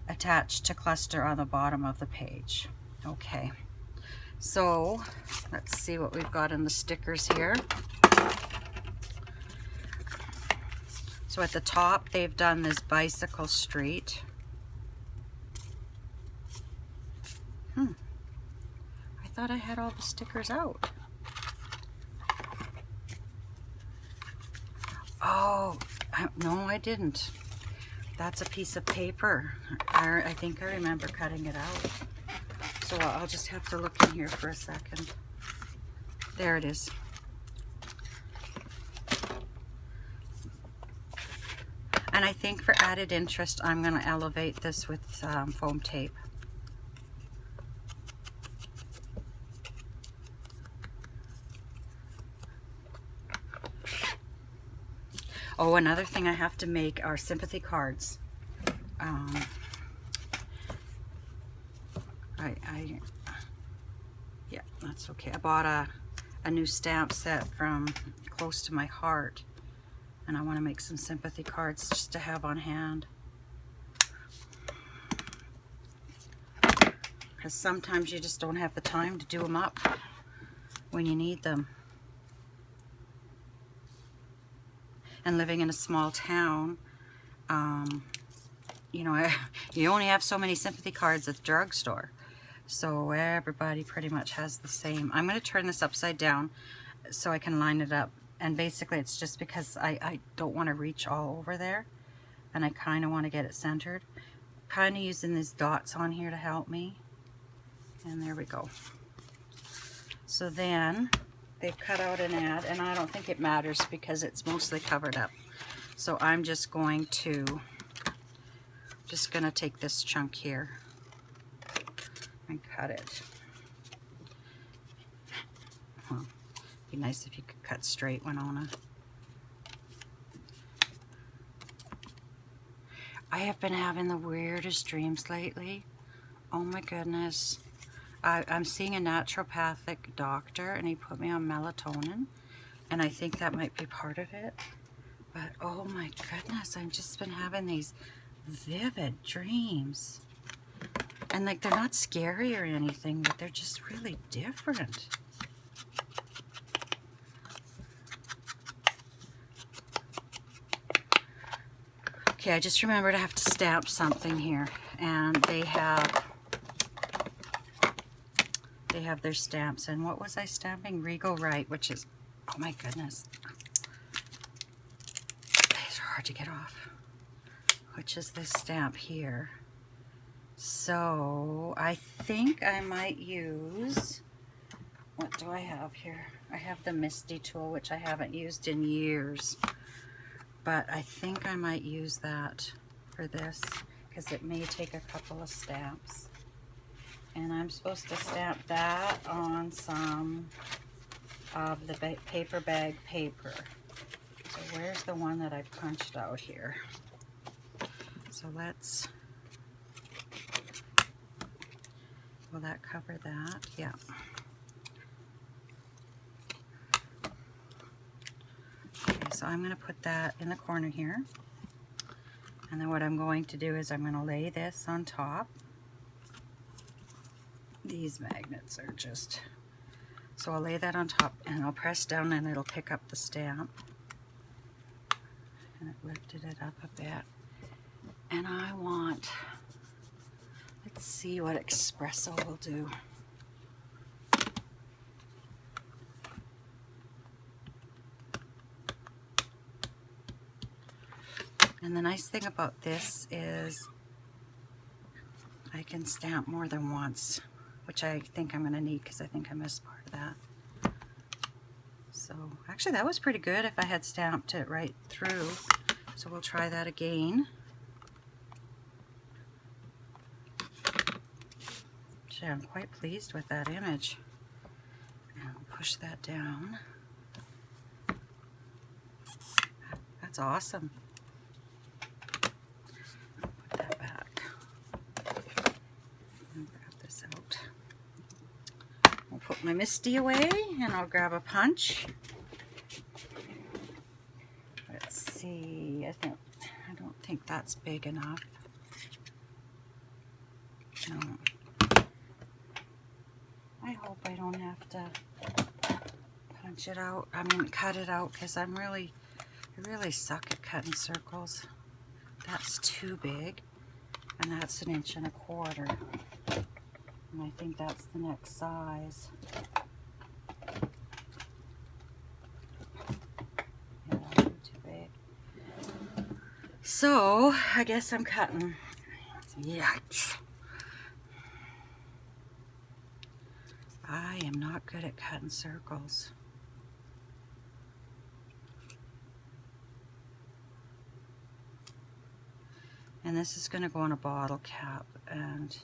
Attach to cluster on the bottom of the page. Okay, so let's see what we've got in the stickers here. So at the top, they've done this bicycle street. I thought I had all the stickers out. Oh, no, I didn't. That's a piece of paper. I think I remember cutting it out. So I'll just have to look in here for a second. There it is. And I think for added interest, I'm going to elevate this with foam tape. Oh, another thing I have to make are sympathy cards. Yeah, that's okay. I bought a new stamp set from Close to My Heart, and I want to make some sympathy cards just to have on hand. Because sometimes you just don't have the time to do them up when you need them. And living in a small town, you know, you only have so many sympathy cards at the drugstore. So everybody pretty much has the same. I'm going to turn this upside down so I can line it up. And basically it's just because I don't want to reach all over there. And I kind of want to get it centered. kind of using these dots on here to help me. And there we go. So then they've cut out an ad, and I don't think it matters because it's mostly covered up. So I'm just going to take this chunk here and cut it. Well, it'd be nice if you could cut straight, Winona. I have been having the weirdest dreams lately. Oh my goodness. I'm seeing a naturopathic doctor, and he put me on melatonin, and I think that might be part of it. But oh my goodness, I've just been having these vivid dreams. And like, they're not scary or anything, but they're just really different. Okay, I just remembered I have to stamp something here, and they have their stamps. And what was I stamping? Regal Right, which is, oh my goodness, these are hard to get off, which is this stamp here. So I think I might use, what do I have here? I have the Misty tool, which I haven't used in years. But I think I might use that for this because it may take a couple of stamps. And I'm supposed to stamp that on some of the paper bag paper. So where's the one that I punched out here? So let's, will that cover that? Yeah. So I'm going to put that in the corner here, and then what I'm going to do is I'm going to lay this on top. These magnets are just, so I'll lay that on top and I'll press down and it'll pick up the stamp, and it lifted it up a bit. And I want, let's see what espresso will do. And the nice thing about this is I can stamp more than once, which I think I'm going to need because I think I missed part of that. So actually that was pretty good if I had stamped it right through. So we'll try that again. Actually, I'm quite pleased with that image. And I'll push that down. That's awesome. Put my Misty away, and I'll grab a punch. Let's see. I don't think that's big enough. No. I hope I don't have to punch it out. I mean, cut it out, because I really suck at cutting circles. That's too big, and that's 1 1/4 inches. And I think that's the next size. Yeah, too big. So, I guess I'm cutting. Yikes. I am not good at cutting circles. And this is going to go on a bottle cap, and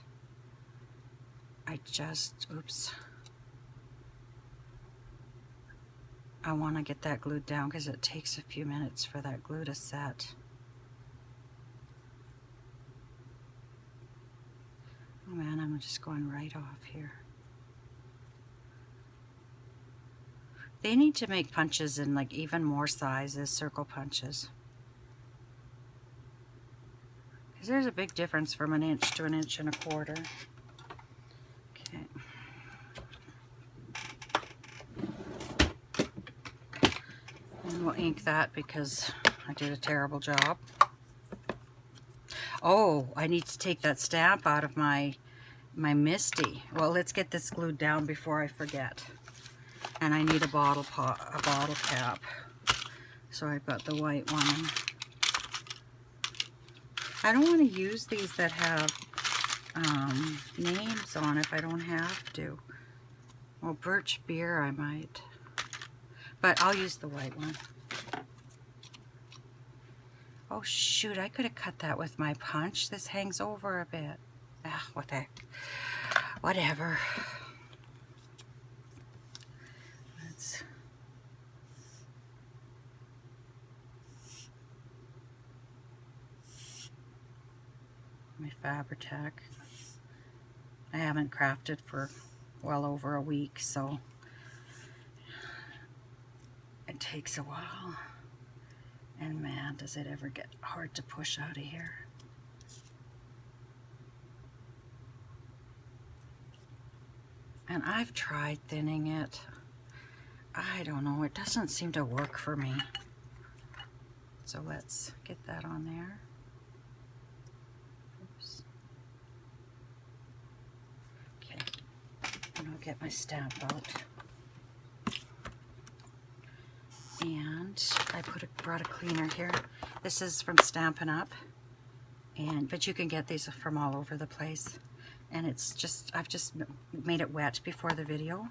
I just, oops. I want to get that glued down because it takes a few minutes for that glue to set. Oh man, I'm just going right off here. They need to make punches in like even more sizes, circle punches. Because there's a big difference from 1 inch to 1 1/4 inches. Okay. And we'll ink that because I did a terrible job. Oh, I need to take that stamp out of my Misty. Well, let's get this glued down before I forget. And I need a bottle cap. So I've got the white one. I don't want to use these that have names on if I don't have to. Well, Birch Beer I might. But I'll use the white one. Oh shoot, I could have cut that with my punch. This hangs over a bit. Ah, what the heck. Whatever. Let's... my Fabri-Tac. I haven't crafted for well over a week, so it takes a while. And man, does it ever get hard to push out of here. And I've tried thinning it. I don't know, it doesn't seem to work for me. So let's get that on there. Oops. Okay, and I'll get my stamp out. And I brought a cleaner here. This is from Stampin' Up. But you can get these from all over the place. And it's just, I've just made it wet before the video.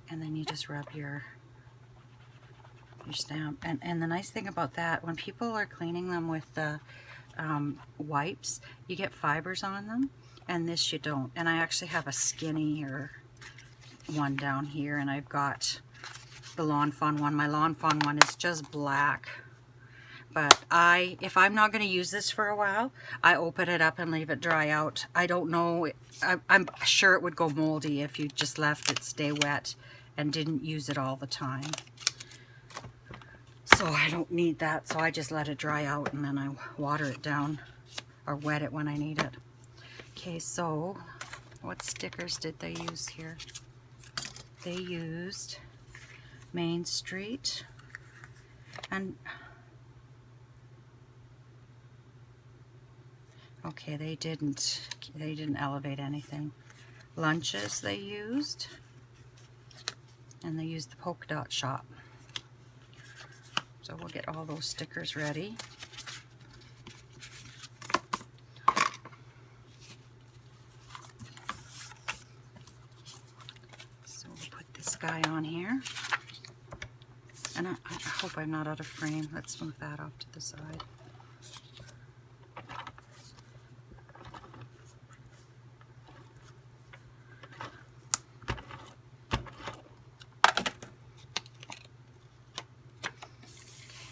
And then you just rub your stamp. And the nice thing about that, when people are cleaning them with the wipes, you get fibers on them. And this you don't. And I actually have a skinnier one down here. And I've got the Lawn Fawn one. My Lawn Fawn one is just black. But if I'm not going to use this for a while, I open it up and leave it dry out. I don't know, I'm sure it would go moldy if you just left it stay wet and didn't use it all the time. So I don't need that, so I just let it dry out and then I water it down or wet it when I need it. Okay, so what stickers did they use here? They used Main Street and okay, they didn't elevate anything. Lunches they used, and they used the Polka Dot Shop. So we'll get all those stickers ready. So we'll put this guy on here. And I hope I'm not out of frame. Let's move that off to the side.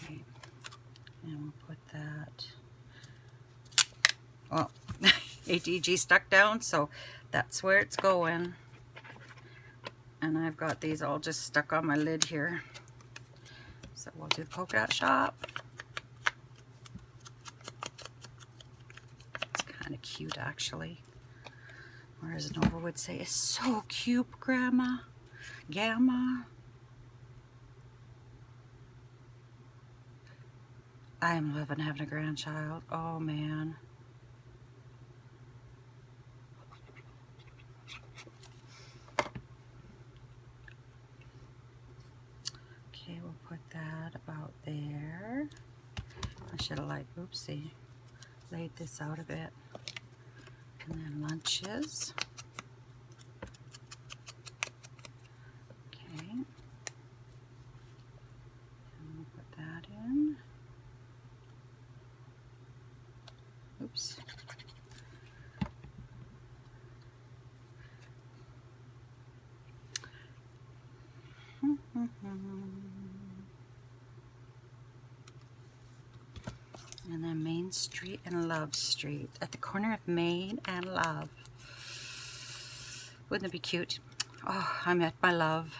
Okay, and we'll put that. Oh, ATG stuck down, so that's where it's going. And I've got these all just stuck on my lid here. So we'll do the Polka Dot Shop. It's kind of cute, actually. Or as Nova would say, it's so cute, Grandma. Gamma. I am loving having a grandchild. Oh, man. Okay, we'll put that about there. I should have, oopsie, laid this out a bit. And then lunches. Okay. And we'll put that in. Oops. And then Main Street and Love Street. At the corner of Main and Love. Wouldn't it be cute? Oh, I met my love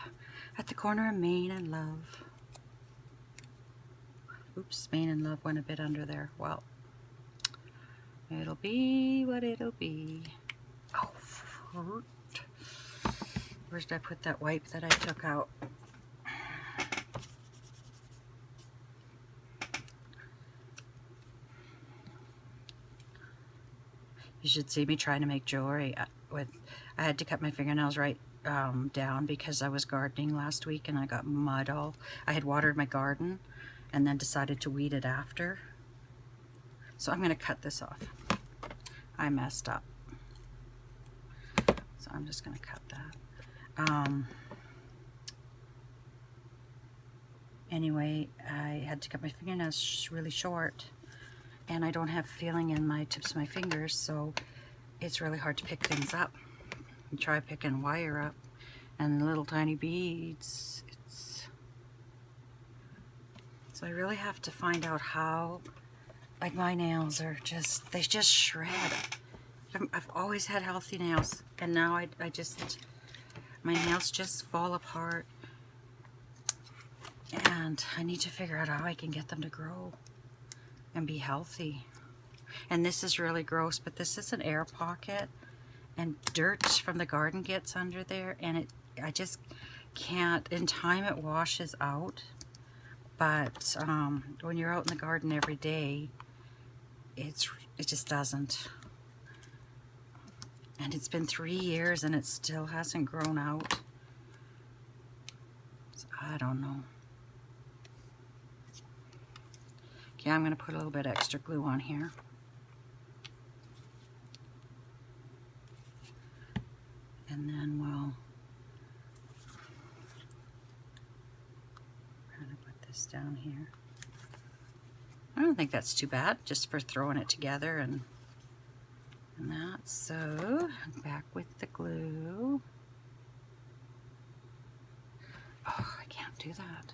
at the corner of Main and Love. Oops, Main and Love went a bit under there. Well, it'll be what it'll be. Oh, fruit. Where did I put that wipe that I took out? You should see me trying to make jewelry I had to cut my fingernails right down because I was gardening last week and I got mud all. I had watered my garden and then decided to weed it after. So I'm going to cut this off. I messed up. So I'm just going to cut that. Anyway, I had to cut my fingernails really short, and I don't have feeling in my tips of my fingers, so it's really hard to pick things up. You try picking wire up and little tiny beads. So I really have to find out how, like my nails are just, they just shred. I've always had healthy nails, and now I just, my nails just fall apart. And I need to figure out how I can get them to grow and be healthy. And this is really gross, but this is an air pocket, and dirt from the garden gets under there, and I just can't. In time it washes out, but when you're out in the garden every day, it just doesn't. And it's been 3 years and it still hasn't grown out. So I don't know. Okay, I'm going to put a little bit extra glue on here. And then we'll kind of put this down here. I don't think that's too bad, just for throwing it together and that. So, back with the glue. Oh, I can't do that.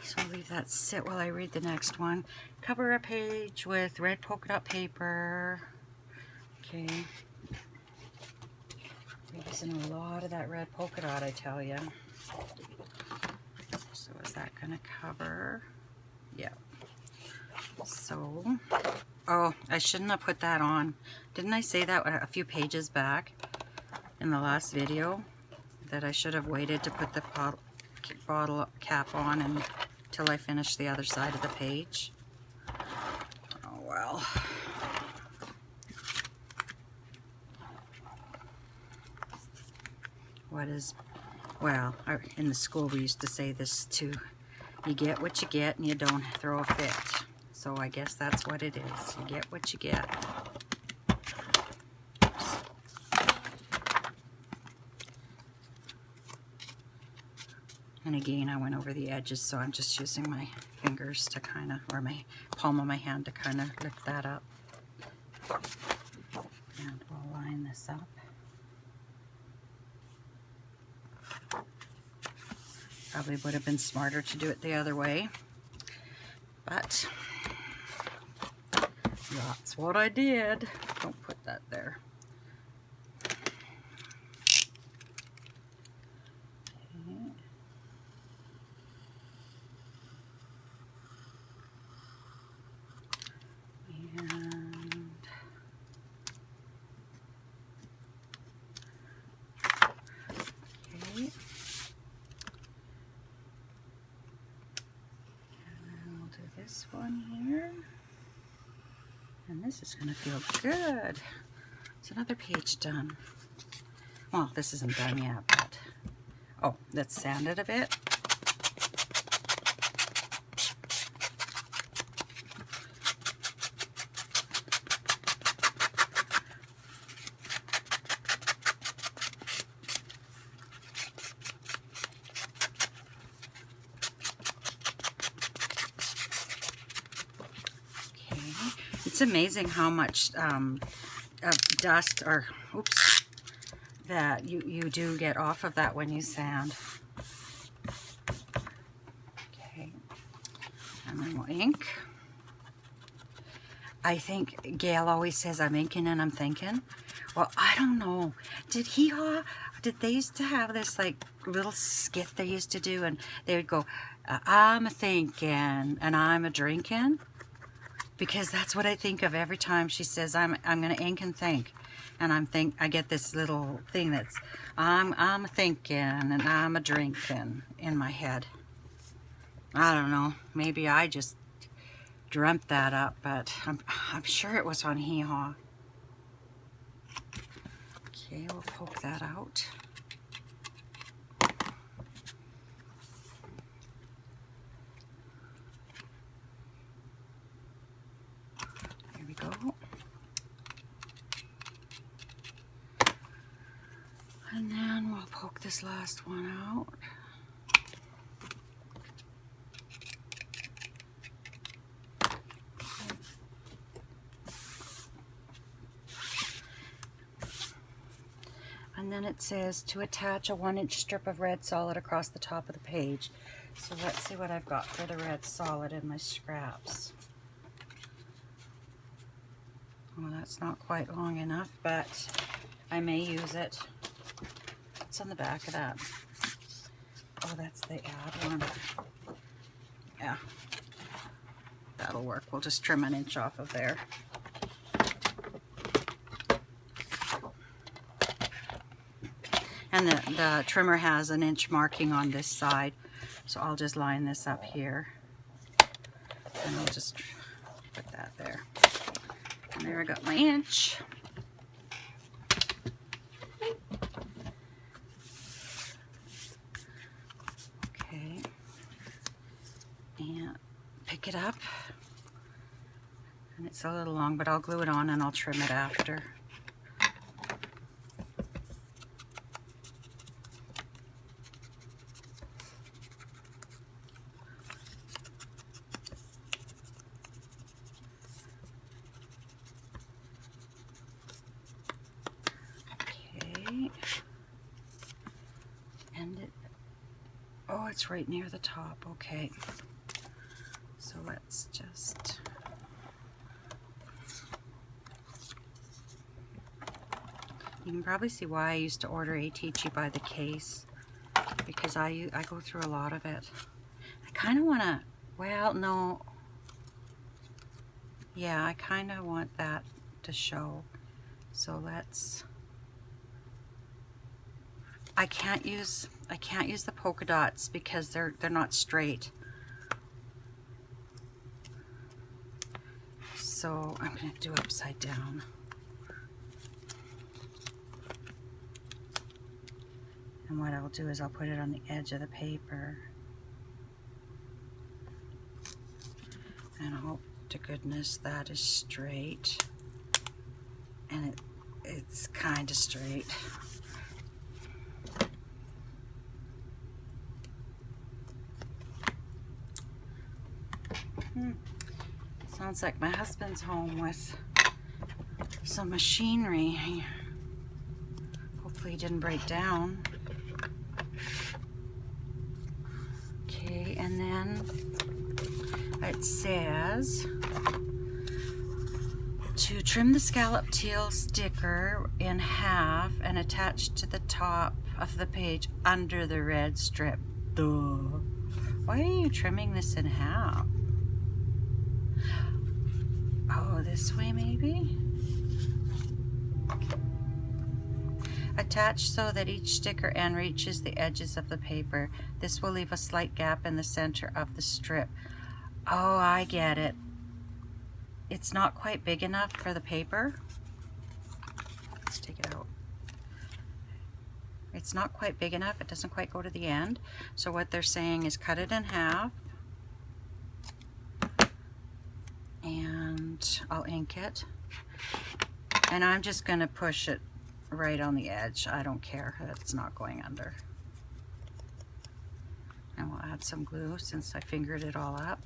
So I'll leave that sit while I read the next one. Cover a page with red polka dot paper. Okay. We're using a lot of that red polka dot, I tell you. So is that going to cover? Yeah. So, oh, I shouldn't have put that on. Didn't I say that a few pages back in the last video? That I should have waited to put the bottle cap on until I finish the other side of the page. Oh well. What is, well, in the school we used to say this too. You get what you get and you don't throw a fit. So I guess that's what it is. You get what you get. Oops. And again, I went over the edges, so I'm just using my fingers to kind of, or my palm of my hand to kind of lift that up. And we'll line this up. Probably would have been smarter to do it the other way, but that's what I did. Don't put that there. Okay. And okay. And we'll do this one here. And this is going to feel good. It's another page done. Well, this isn't done yet, but oh, let's sand it a bit. It's amazing how much of dust or oops that you do get off of that when you sand. Okay, and then we'll ink. I think Gail always says I'm inking and I'm thinking. Well, I don't know. Did they used to have this like little skit they used to do, and they would go, I'm a thinking and I'm a drinking? Because that's what I think of every time she says I'm gonna ink and think, and I get this little thing that's I'm a thinking and I'm a drinking in my head. I don't know. Maybe I just dreamt that up, but I'm sure it was on Hee Haw. Okay, we'll poke that out. this last one out. And then it says to attach a 1-inch strip of red solid across the top of the page. So let's see what I've got for the red solid in my scraps. Well, that's not quite long enough, but I may use it. What's on the back of that? Oh, that's the ad one. Yeah, that'll work. We'll just trim 1 inch off of there. And the trimmer has 1 inch marking on this side, so I'll just line this up here, and I'll just put that there. And there I got my inch. Okay, and pick it up, and it's a little long, but I'll glue it on and I'll trim it after. And it, oh, it's right near the top. Okay, so let's just, you can probably see why I used to order ATG by the case, because I go through a lot of it. I kind of want to, well, no, yeah, I kind of want that to show. So let's, I can't use the polka dots because they're not straight. So I'm going to do upside down. And what I'll do is I'll put it on the edge of the paper. And I hope to goodness that is straight. And it's kind of straight. Sounds like my husband's home with some machinery. Hopefully he didn't break down. Okay, and then it says to trim the scallop teal sticker in half and attach to the top of the page under the red strip. Duh. Why are you trimming this in half? Oh, this way maybe? Attach so that each sticker end reaches the edges of the paper. This will leave a slight gap in the center of the strip. Oh, I get it. It's not quite big enough for the paper. Let's take it out. It's not quite big enough. It doesn't quite go to the end. So what they're saying is cut it in half. And I'll ink it. And I'm just going to push it right on the edge. I don't care. It's not going under. And we'll add some glue since I fingered it all up.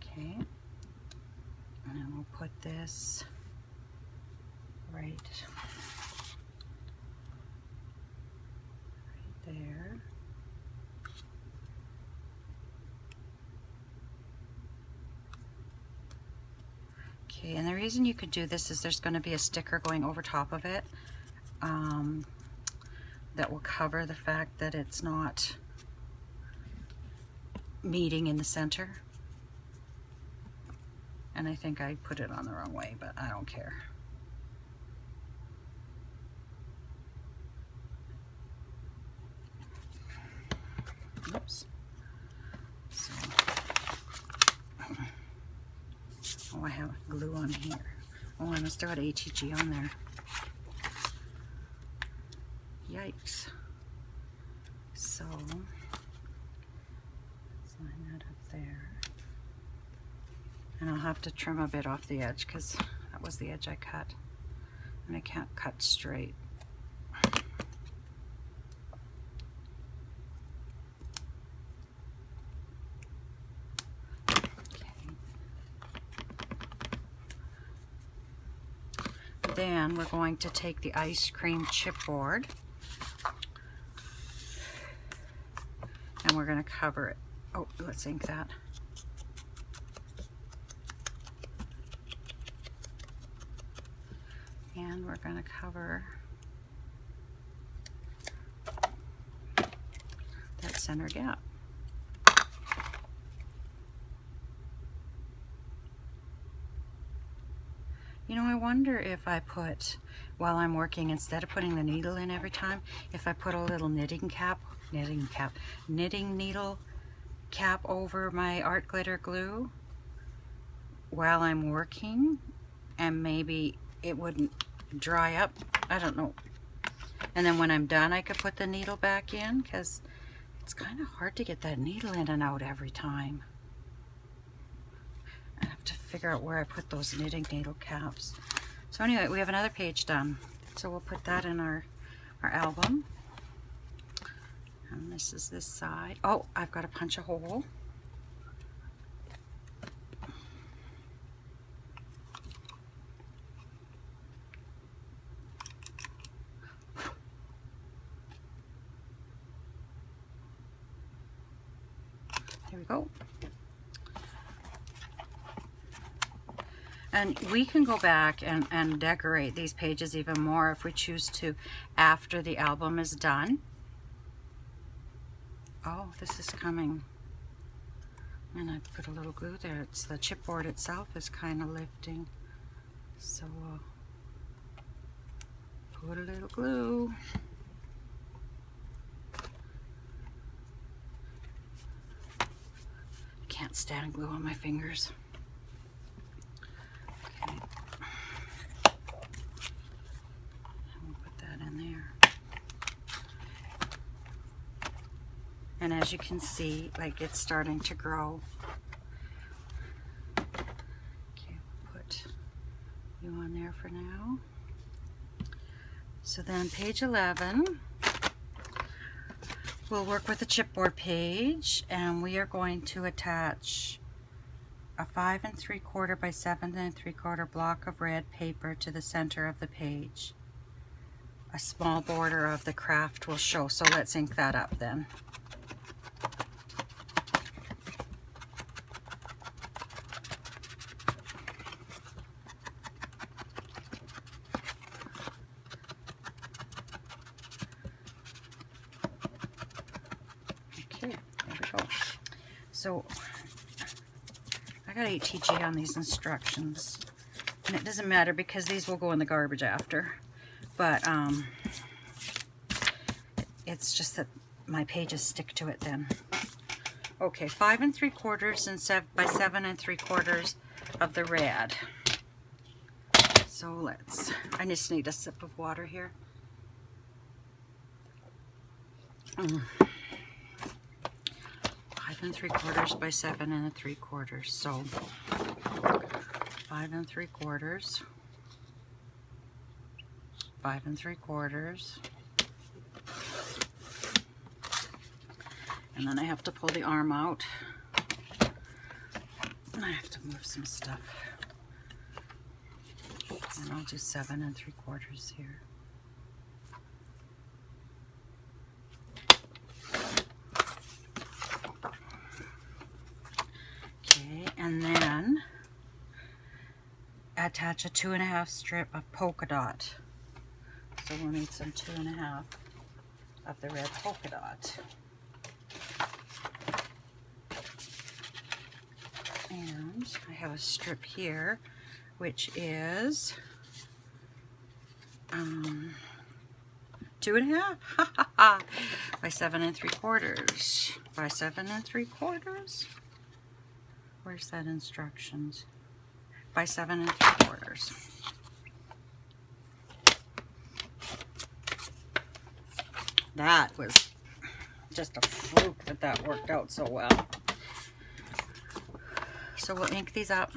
Okay. And then we'll put this right there. Okay, and the reason you could do this is there's going to be a sticker going over top of it that will cover the fact that it's not meeting in the center. And I think I put it on the wrong way, but I don't care. Oops. So, oh, I have glue on here. Oh, I must have got ATG on there. Yikes. So, let's line that up there. And I'll have to trim a bit off the edge because that was the edge I cut. And I can't cut straight. Then we're going to take the ice cream chipboard and we're going to cover it. Oh, let's ink that. And we're going to cover that center gap. You know, I wonder if I put, while I'm working, instead of putting the needle in every time, if I put a little knitting needle cap over my art glitter glue while I'm working, and maybe it wouldn't dry up. I don't know. And then when I'm done, I could put the needle back in, because it's kind of hard to get that needle in and out every time. I have to figure out where I put those knitting needle caps. So anyway, we have another page done. So we'll put that in our album. And this is this side. Oh, I've got to punch a hole. There we go. And we can go back and decorate these pages even more if we choose to after the album is done. Oh, this is coming. And I put a little glue there. It's the chipboard itself is kind of lifting. So put a little glue. I can't stand glue on my fingers. Okay. We'll put that in there. And as you can see, like, it's starting to grow. Okay, we'll put you on there for now. So then page 11, we'll work with the chipboard page, and we are going to attach a 5 3/4 by 7 3/4 block of red paper to the center of the page. A small border of the craft will show, so let's ink that up then. Okay, there we go. So I got ATG on these instructions, and it doesn't matter because these will go in the garbage after, but it's just that my pages stick to it then. Okay, 5 3/4 and by 7 3/4 of the red. So I just need a sip of water here. 5 3/4 by 7 3/4. So 5 3/4, 5 3/4, and then I have to pull the arm out, and I have to move some stuff, and I'll do 7 3/4 here. Okay, and then attach a 2.5 strip of polka dot. So we'll need some 2.5 of the red polka dot. And I have a strip here, which is 2.5 by 7 3/4 by 7 3/4. Where's that instructions? By 7 3/4. That was just a fluke that worked out so well. So we'll ink these up.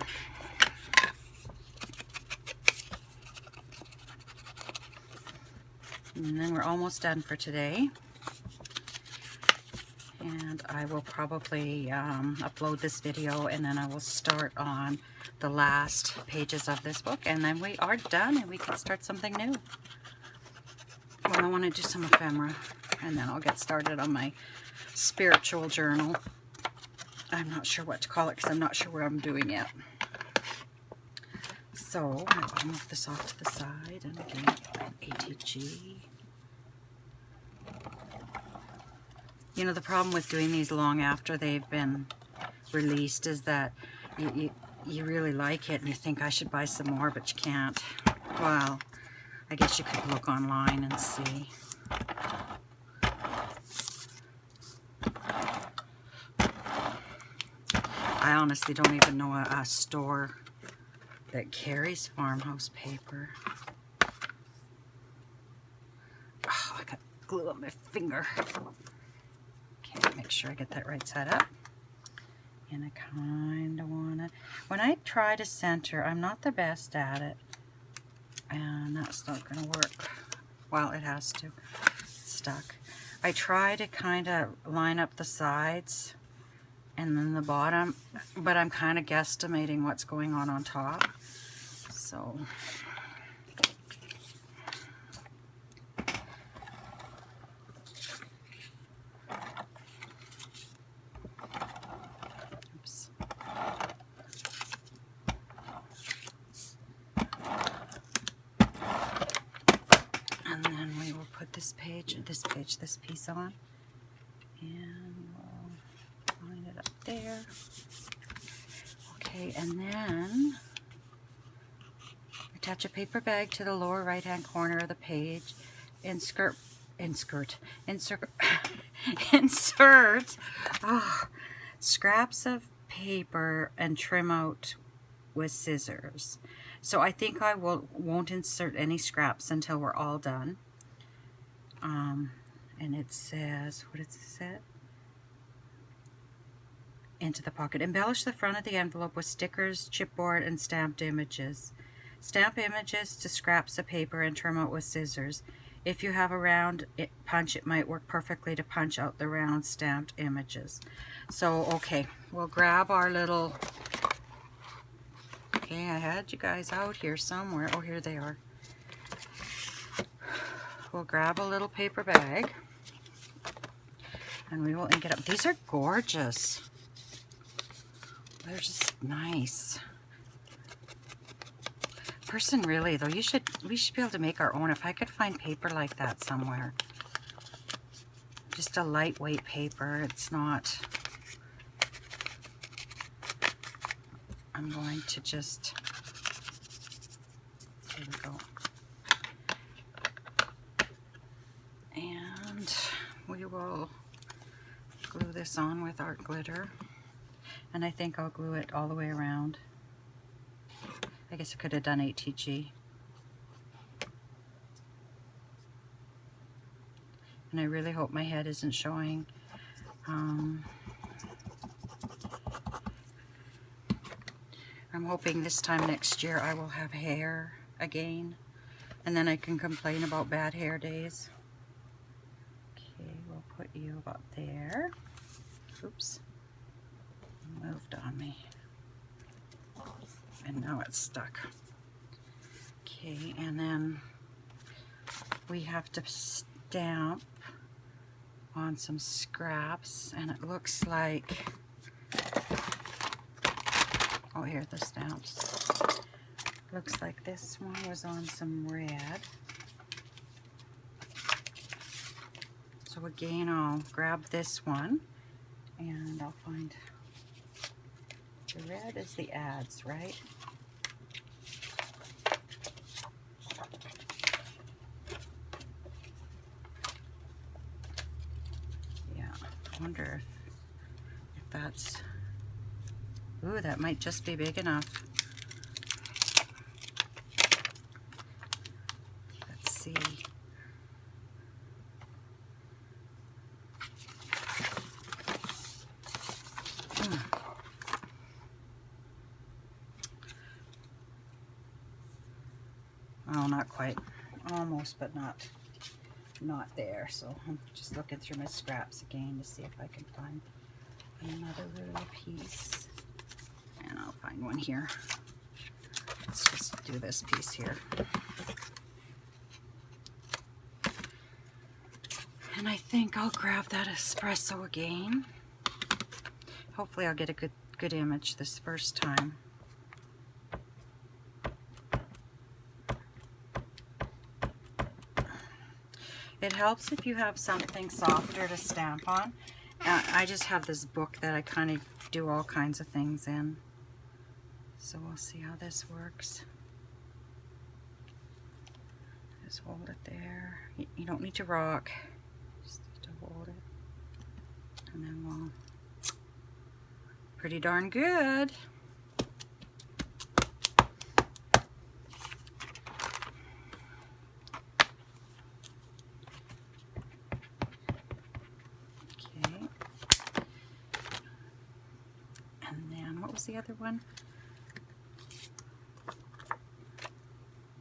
And then we're almost done for today. And I will probably upload this video, and then I will start on the last pages of this book, and then we are done and we can start something new. Well, I want to do some ephemera, and then I'll get started on my spiritual journal. I'm not sure what to call it because I'm not sure where I'm doing yet. So I'll move this off to the side, and again, ATG. You know, the problem with doing these long after they've been released is that you really like it and you think I should buy some more, but you can't. Well, I guess you could look online and see. I honestly don't even know a store that carries farmhouse paper. Oh, I got glue on my finger. Okay, make sure I get that right side up. And I kind of want to... When I try to center, I'm not the best at it. And that's not going to work. Well, it has to. It's stuck. I try to kind of line up the sides and then the bottom, but I'm kind of guesstimating what's going on top. So... this piece on, and we'll line it up there. Okay, and then attach a paper bag to the lower right hand corner of the page. Insert scraps of paper and trim out with scissors. So I think I won't insert any scraps until we're all done. And it says, what does it say? Into the pocket. Embellish the front of the envelope with stickers, chipboard, and stamped images. Stamp images to scraps of paper and trim out with scissors. If you have a round punch, it might work perfectly to punch out the round stamped images. So, okay, we'll grab our little... Okay, I had you guys out here somewhere. Oh, here they are. We'll grab a little paper bag and we will ink it up. These are gorgeous. They're just nice. Person, really though, we should be able to make our own. If I could find paper like that somewhere. Just a lightweight paper. It's not... I'm going to just... There we go. We will glue this on with art glitter, and I think I'll glue it all the way around. I guess I could have done ATG. And I really hope my head isn't showing. I'm hoping this time next year I will have hair again, and then I can complain about bad hair days. Put you about there. Oops. Moved on me. And now it's stuck. Okay, and then we have to stamp on some scraps, and it looks like... Oh, here are the stamps. Looks like this one was on some red. So again, I'll grab this one, and I'll find the red is the ads, right? Yeah, I wonder if that's... Ooh, that might just be big enough. Let's see. Oh, not quite. Almost, but not there. So I'm just looking through my scraps again to see if I can find another little piece. And I'll find one here. Let's just do this piece here. And I think I'll grab that espresso again. Hopefully I'll get a good image this first time. It helps if you have something softer to stamp on. I just have this book that I kind of do all kinds of things in. So we'll see how this works. Just hold it there. You don't need to rock. Just need to hold it. And then we'll... Pretty darn good. Okay. And then what was the other one?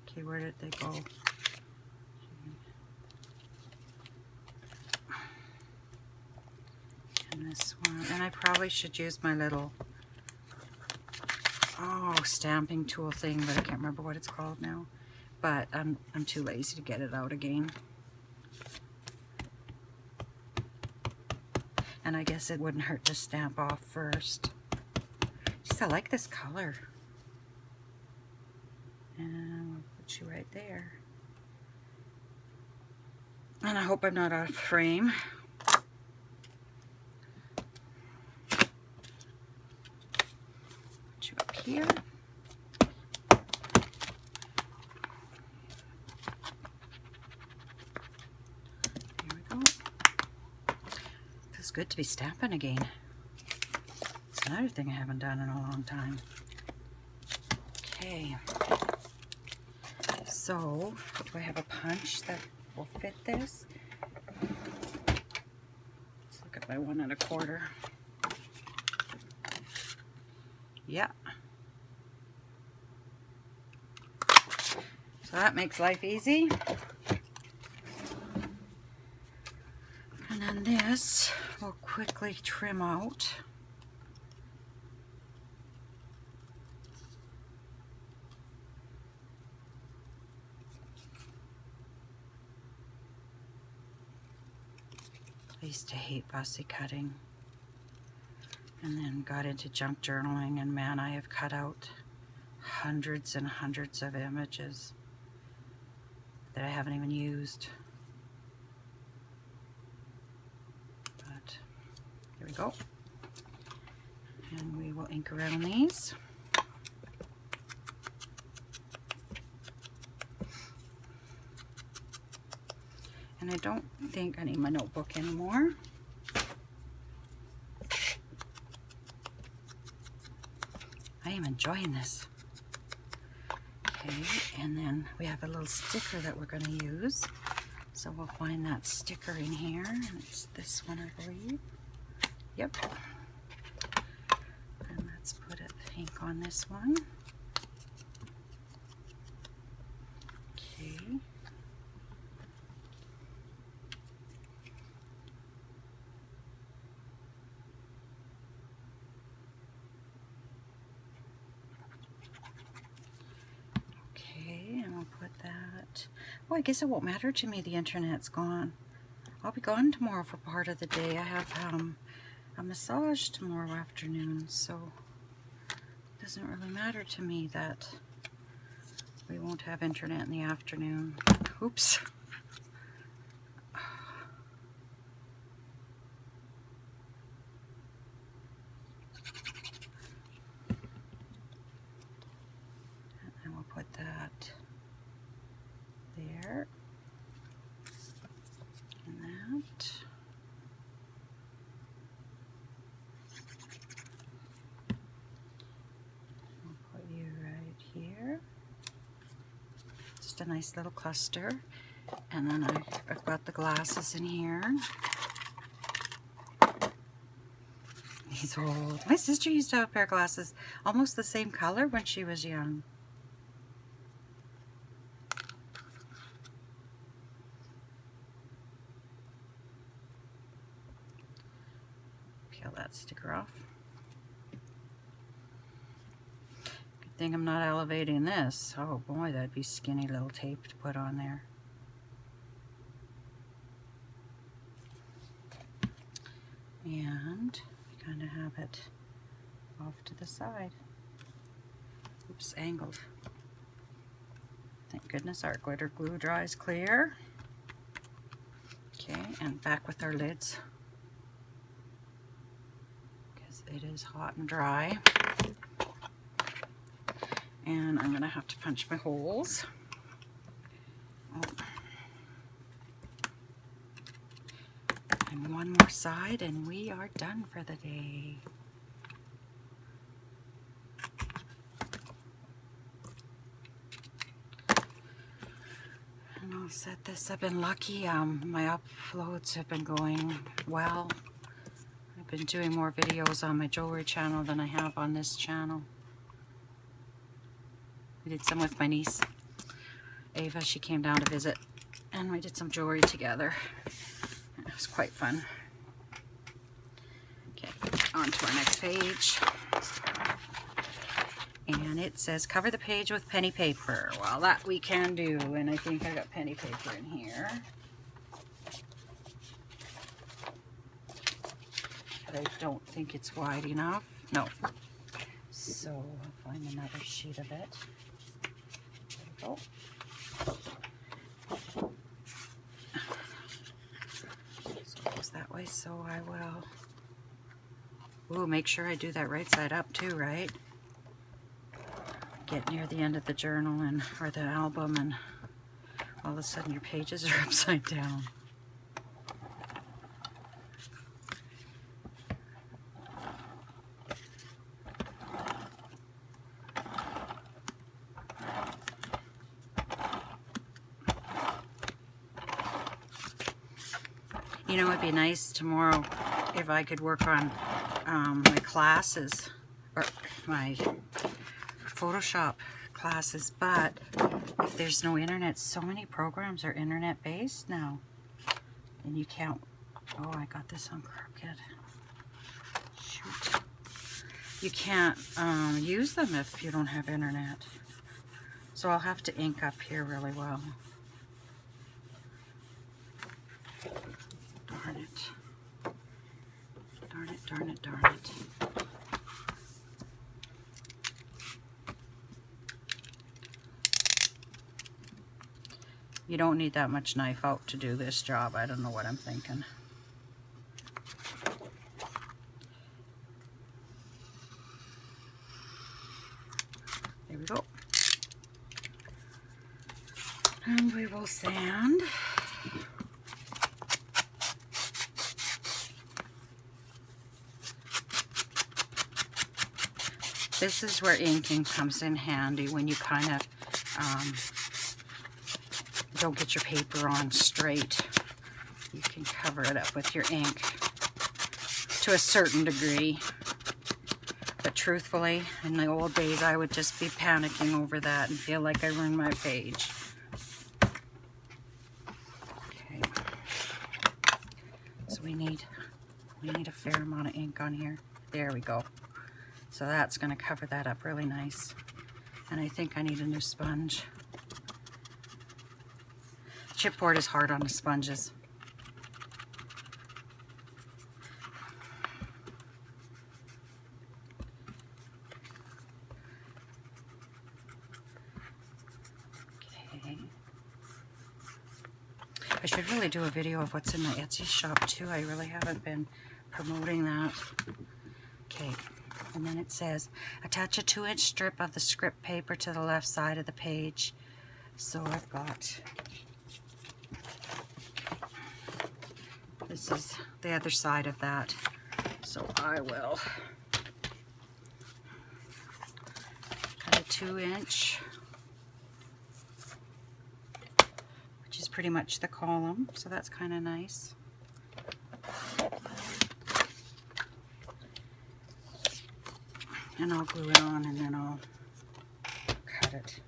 Okay, where did they go? And this one. And I probably should use my little stamping tool thing, but I can't remember what it's called now. But I'm too lazy to get it out again. And I guess it wouldn't hurt to stamp off first. Just I like this color. And we'll put you right there. And I hope I'm not out of frame. Put you up here. Good to be stamping again. It's another thing I haven't done in a long time. Okay. So, do I have a punch that will fit this? Let's look at my 1 1/4. Yeah. So that makes life easy. And then this we'll quickly trim out. I used to hate fussy cutting, and then got into junk journaling, and man, I have cut out hundreds and hundreds of images that I haven't even used. There we go. And we will ink around these. And I don't think I need my notebook anymore. I am enjoying this. Okay, and then we have a little sticker that we're going to use. So we'll find that sticker in here. And it's this one, I believe. Yep. And let's put it ink on this one. Okay. Okay, and we'll put that. Oh, I guess it won't matter to me. The internet's gone. I'll be gone tomorrow for part of the day. I have a massage tomorrow afternoon, so it doesn't really matter to me that we won't have internet in the afternoon. Oops. And we'll put that there. And that. A nice little cluster, and then I've got the glasses in here. These old. My sister used to have a pair of glasses almost the same color when she was young. peel that sticker off. Good thing I'm not elevating this. Oh boy, that'd be skinny little tape to put on there. And we kind of have it off to the side. Oops, angled. Thank goodness our glitter glue dries clear. Okay, and back with our lids, because it is hot and dry. And I'm gonna have to punch my holes. Oh. And one more side and we are done for the day. And I'll set this. I've been lucky. My uploads have been going well. I've been doing more videos on my jewelry channel than I have on this channel. I did some with my niece, Ava. She came down to visit and we did some jewelry together. It was quite fun. Okay, on to our next page. And it says, cover the page with penny paper. Well, that we can do, and I think I got penny paper in here. But I don't think it's wide enough. No. So I'll find another sheet of it. There we go. So it goes that way, so I will... Ooh, make sure I do that right side up too, right? Get near the end of the journal and or the album and all of a sudden your pages are upside down. You know, it'd be nice tomorrow if I could work on my classes or my Photoshop classes, but if there's no internet, so many programs are internet based now, and you can't... Oh, I got this on crooked. Shoot. You can't use them if you don't have internet. So I'll have to ink up here really well. Darn it. Darn it, darn it, darn it. You don't need that much knife out to do this job. I don't know what I'm thinking. There we go. And we will sand. This is where inking comes in handy when you kind of don't get your paper on straight. You can cover it up with your ink to a certain degree. But truthfully, in the old days, I would just be panicking over that and feel like I ruined my page. Okay. So we need a fair amount of ink on here. There we go. So that's going to cover that up really nice. And I think I need a new sponge. Chipboard is hard on the sponges. Okay. I should really do a video of what's in my Etsy shop too. I really haven't been promoting that. Okay. And then it says, attach a 2-inch strip of the script paper to the left side of the page. So I've got... This is the other side of that. So I will cut a 2-inch, which is pretty much the column. So that's kind of nice. And I'll glue it on and then I'll cut it.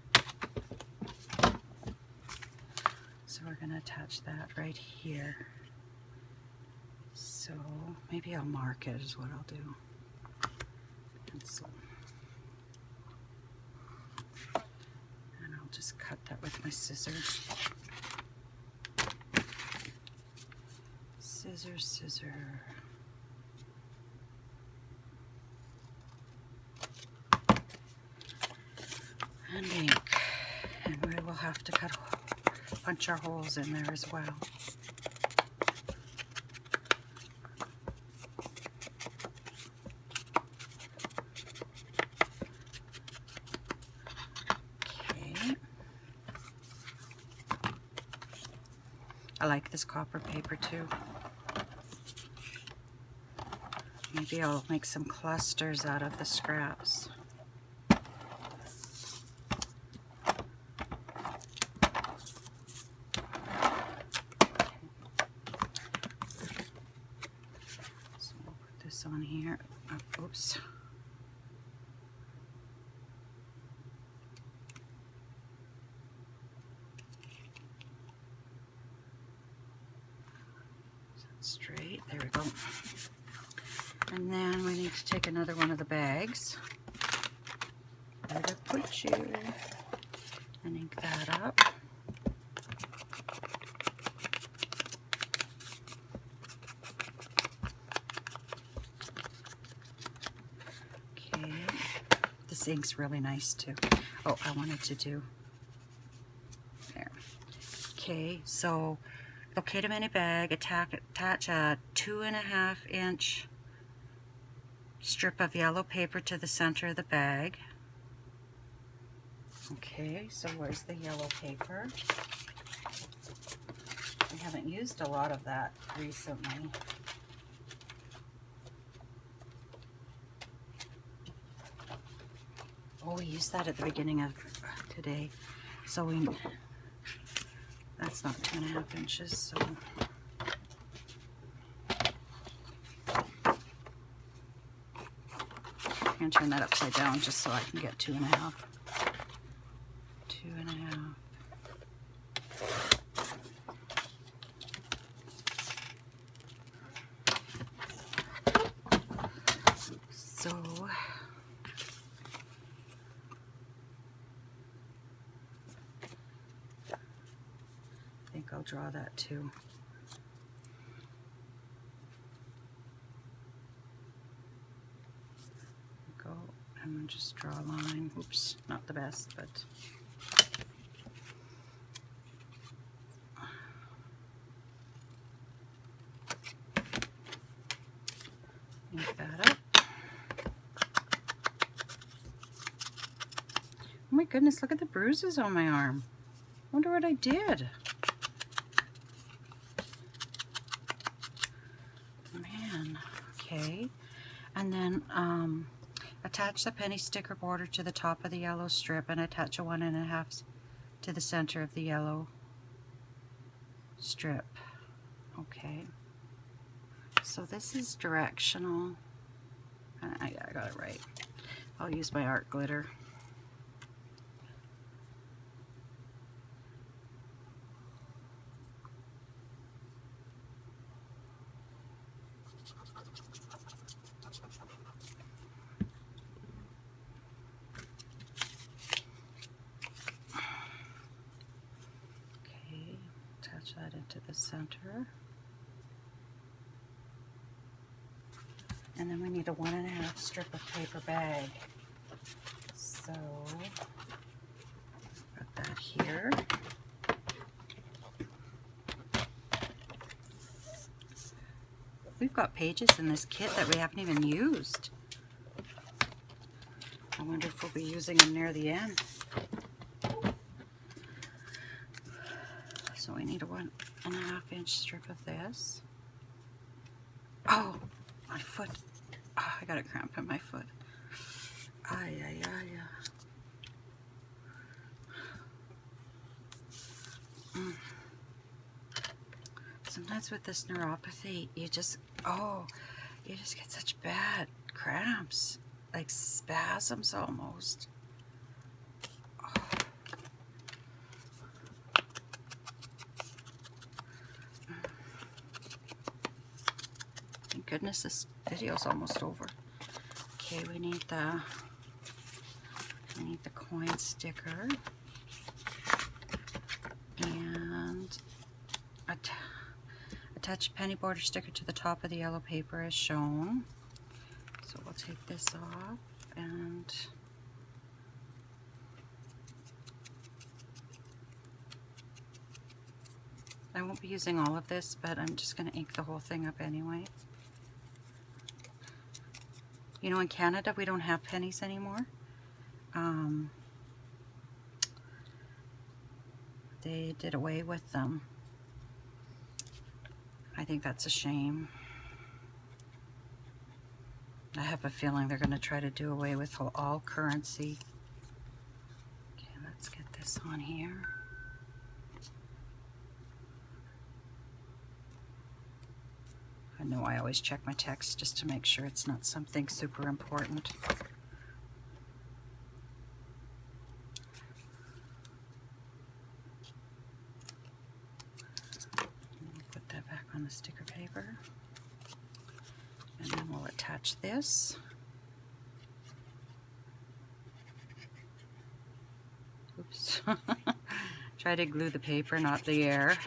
So we're going to attach that right here. So maybe I'll mark it is what I'll do. Pencil. And I'll just cut that with my scissors. Scissor. And ink. And we will have to punch our holes in there as well. Okay. I like this copper paper too. Maybe I'll make some clusters out of the scraps. So we'll put this on here. Oh, oops. Straight. There we go. And then we need to take another one of the bags. Where to put you? And ink that up. Okay. This ink's really nice too. Oh, I wanted to do there. Okay, so locate a mini bag, attach a 2.5 inch strip of yellow paper to the center of the bag. Okay, so where's the yellow paper? I haven't used a lot of that recently. Oh, we used that at the beginning of today. So that's not 2.5 inches, so I'm going to turn that upside down just so I can get 2.5. 2.5. So I think I'll draw that too. Go and just draw a line. Oops, not the best, but ink that up. Oh my goodness, look at the bruises on my arm. Wonder what I did. Man, okay. And then attach the penny sticker border to the top of the yellow strip and attach a 1.5 to the center of the yellow strip. Okay. So this is directional. I got it right. I'll use my art glitter. Okay, attach that into the center. And then we need a 1.5 strip of paper bag. So, put that here. We've got pages in this kit that we haven't even used. I wonder if we'll be using them near the end. So we need a 1.5 inch strip of this. Oh, my foot. Oh, I got a cramp in my foot. Ay, ay, ay, ay. Sometimes with this neuropathy, you just get such bad cramps, like spasms almost. Oh. goodness, this video's almost over. Okay, we need the coin sticker. And attach a penny border sticker to the top of the yellow paper as shown. So we'll take this off, and I won't be using all of this, but I'm just going to ink the whole thing up anyway. You know, in Canada we don't have pennies anymore. They did away with them. I think that's a shame. I have a feeling they're going to try to do away with all currency. Okay, let's get this on here. I know I always check my text just to make sure it's not something super important. Put that back on the sticker paper. And then we'll attach this. Oops. Try to glue the paper, not the air.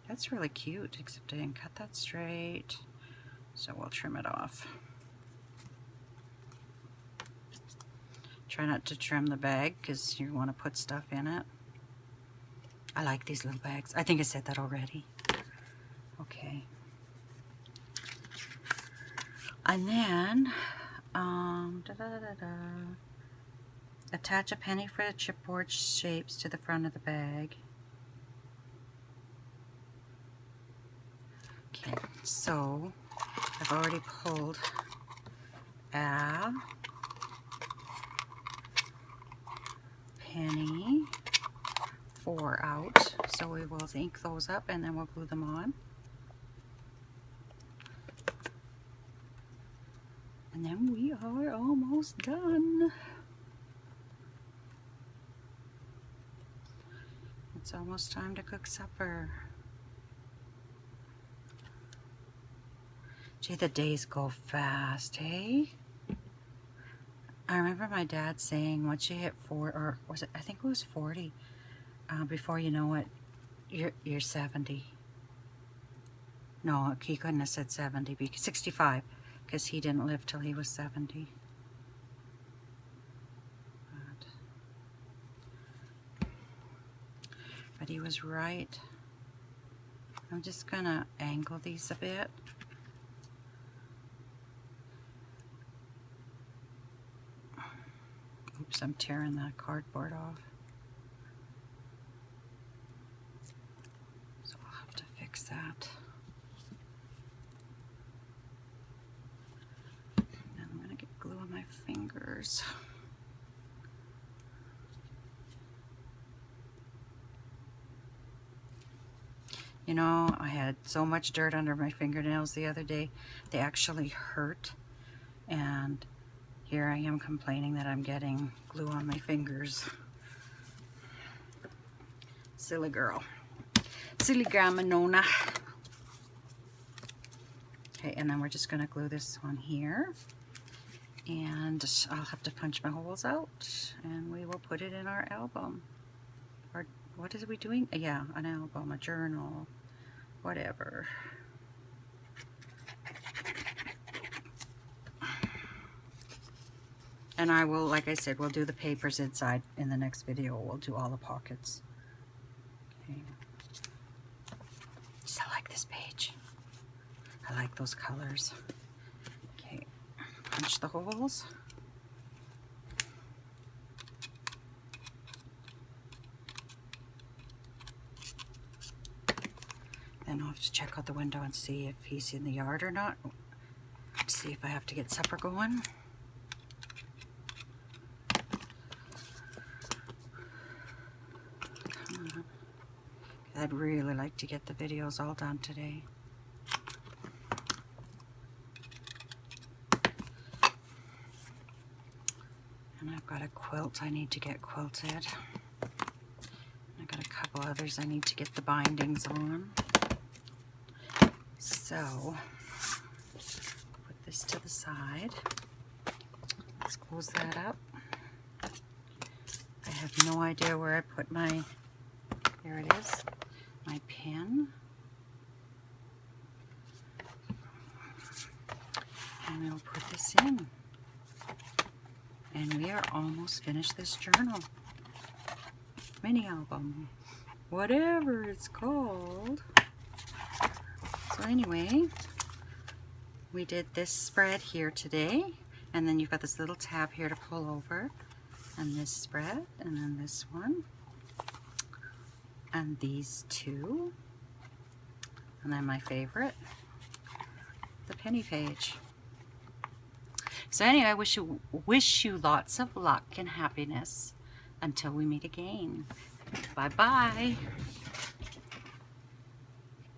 That's really cute, except I didn't cut that straight. So we'll trim it off. Try not to trim the bag because you want to put stuff in it. I like these little bags. I think I said that already. Okay. And then, attach a penny for the chipboard shapes to the front of the bag. Okay, so I've already pulled a penny 4 out, so we will ink those up and then we'll glue them on. And then we are almost done. It's almost time to cook supper. Gee, the days go fast, hey? I remember my dad saying once you hit 4, or was it, I think it was 40, before you know it, you're 70. No, he couldn't have said 70, because 65, because he didn't live till he was 70. But he was right. I'm just gonna angle these a bit. Oops, I'm tearing the cardboard off. So I'll have to fix that. And I'm gonna get glue on my fingers. You know, I had so much dirt under my fingernails the other day. They actually hurt. And here I am complaining that I'm getting glue on my fingers. Silly girl. Silly Grandma Nona. Okay, and then we're just going to glue this on here. And I'll have to punch my holes out. And we will put it in our album. Or what is we doing? Yeah, an album, a journal, whatever. And I will, like I said, we'll do the papers inside in the next video. We'll do all the pockets. Okay. Just I like this page. I like those colors. Okay, punch the holes. Then I'll have to check out the window and see if he's in the yard or not. See if I have to get supper going. I'd really like to get the videos all done today. And I've got a quilt I need to get quilted. couple others I need to get the bindings on. So, put this to the side. Let's close that up. I have no idea where I put my, there it is, my pin. And I'll put this in. And we are almost finished this journal. Mini album. Whatever it's called. So anyway, we did this spread here today. And then you've got this little tab here to pull over. And this spread. And then this one. And these two. And then my favorite, the penny page. So anyway, I wish you lots of luck and happiness until we meet again. Bye-bye.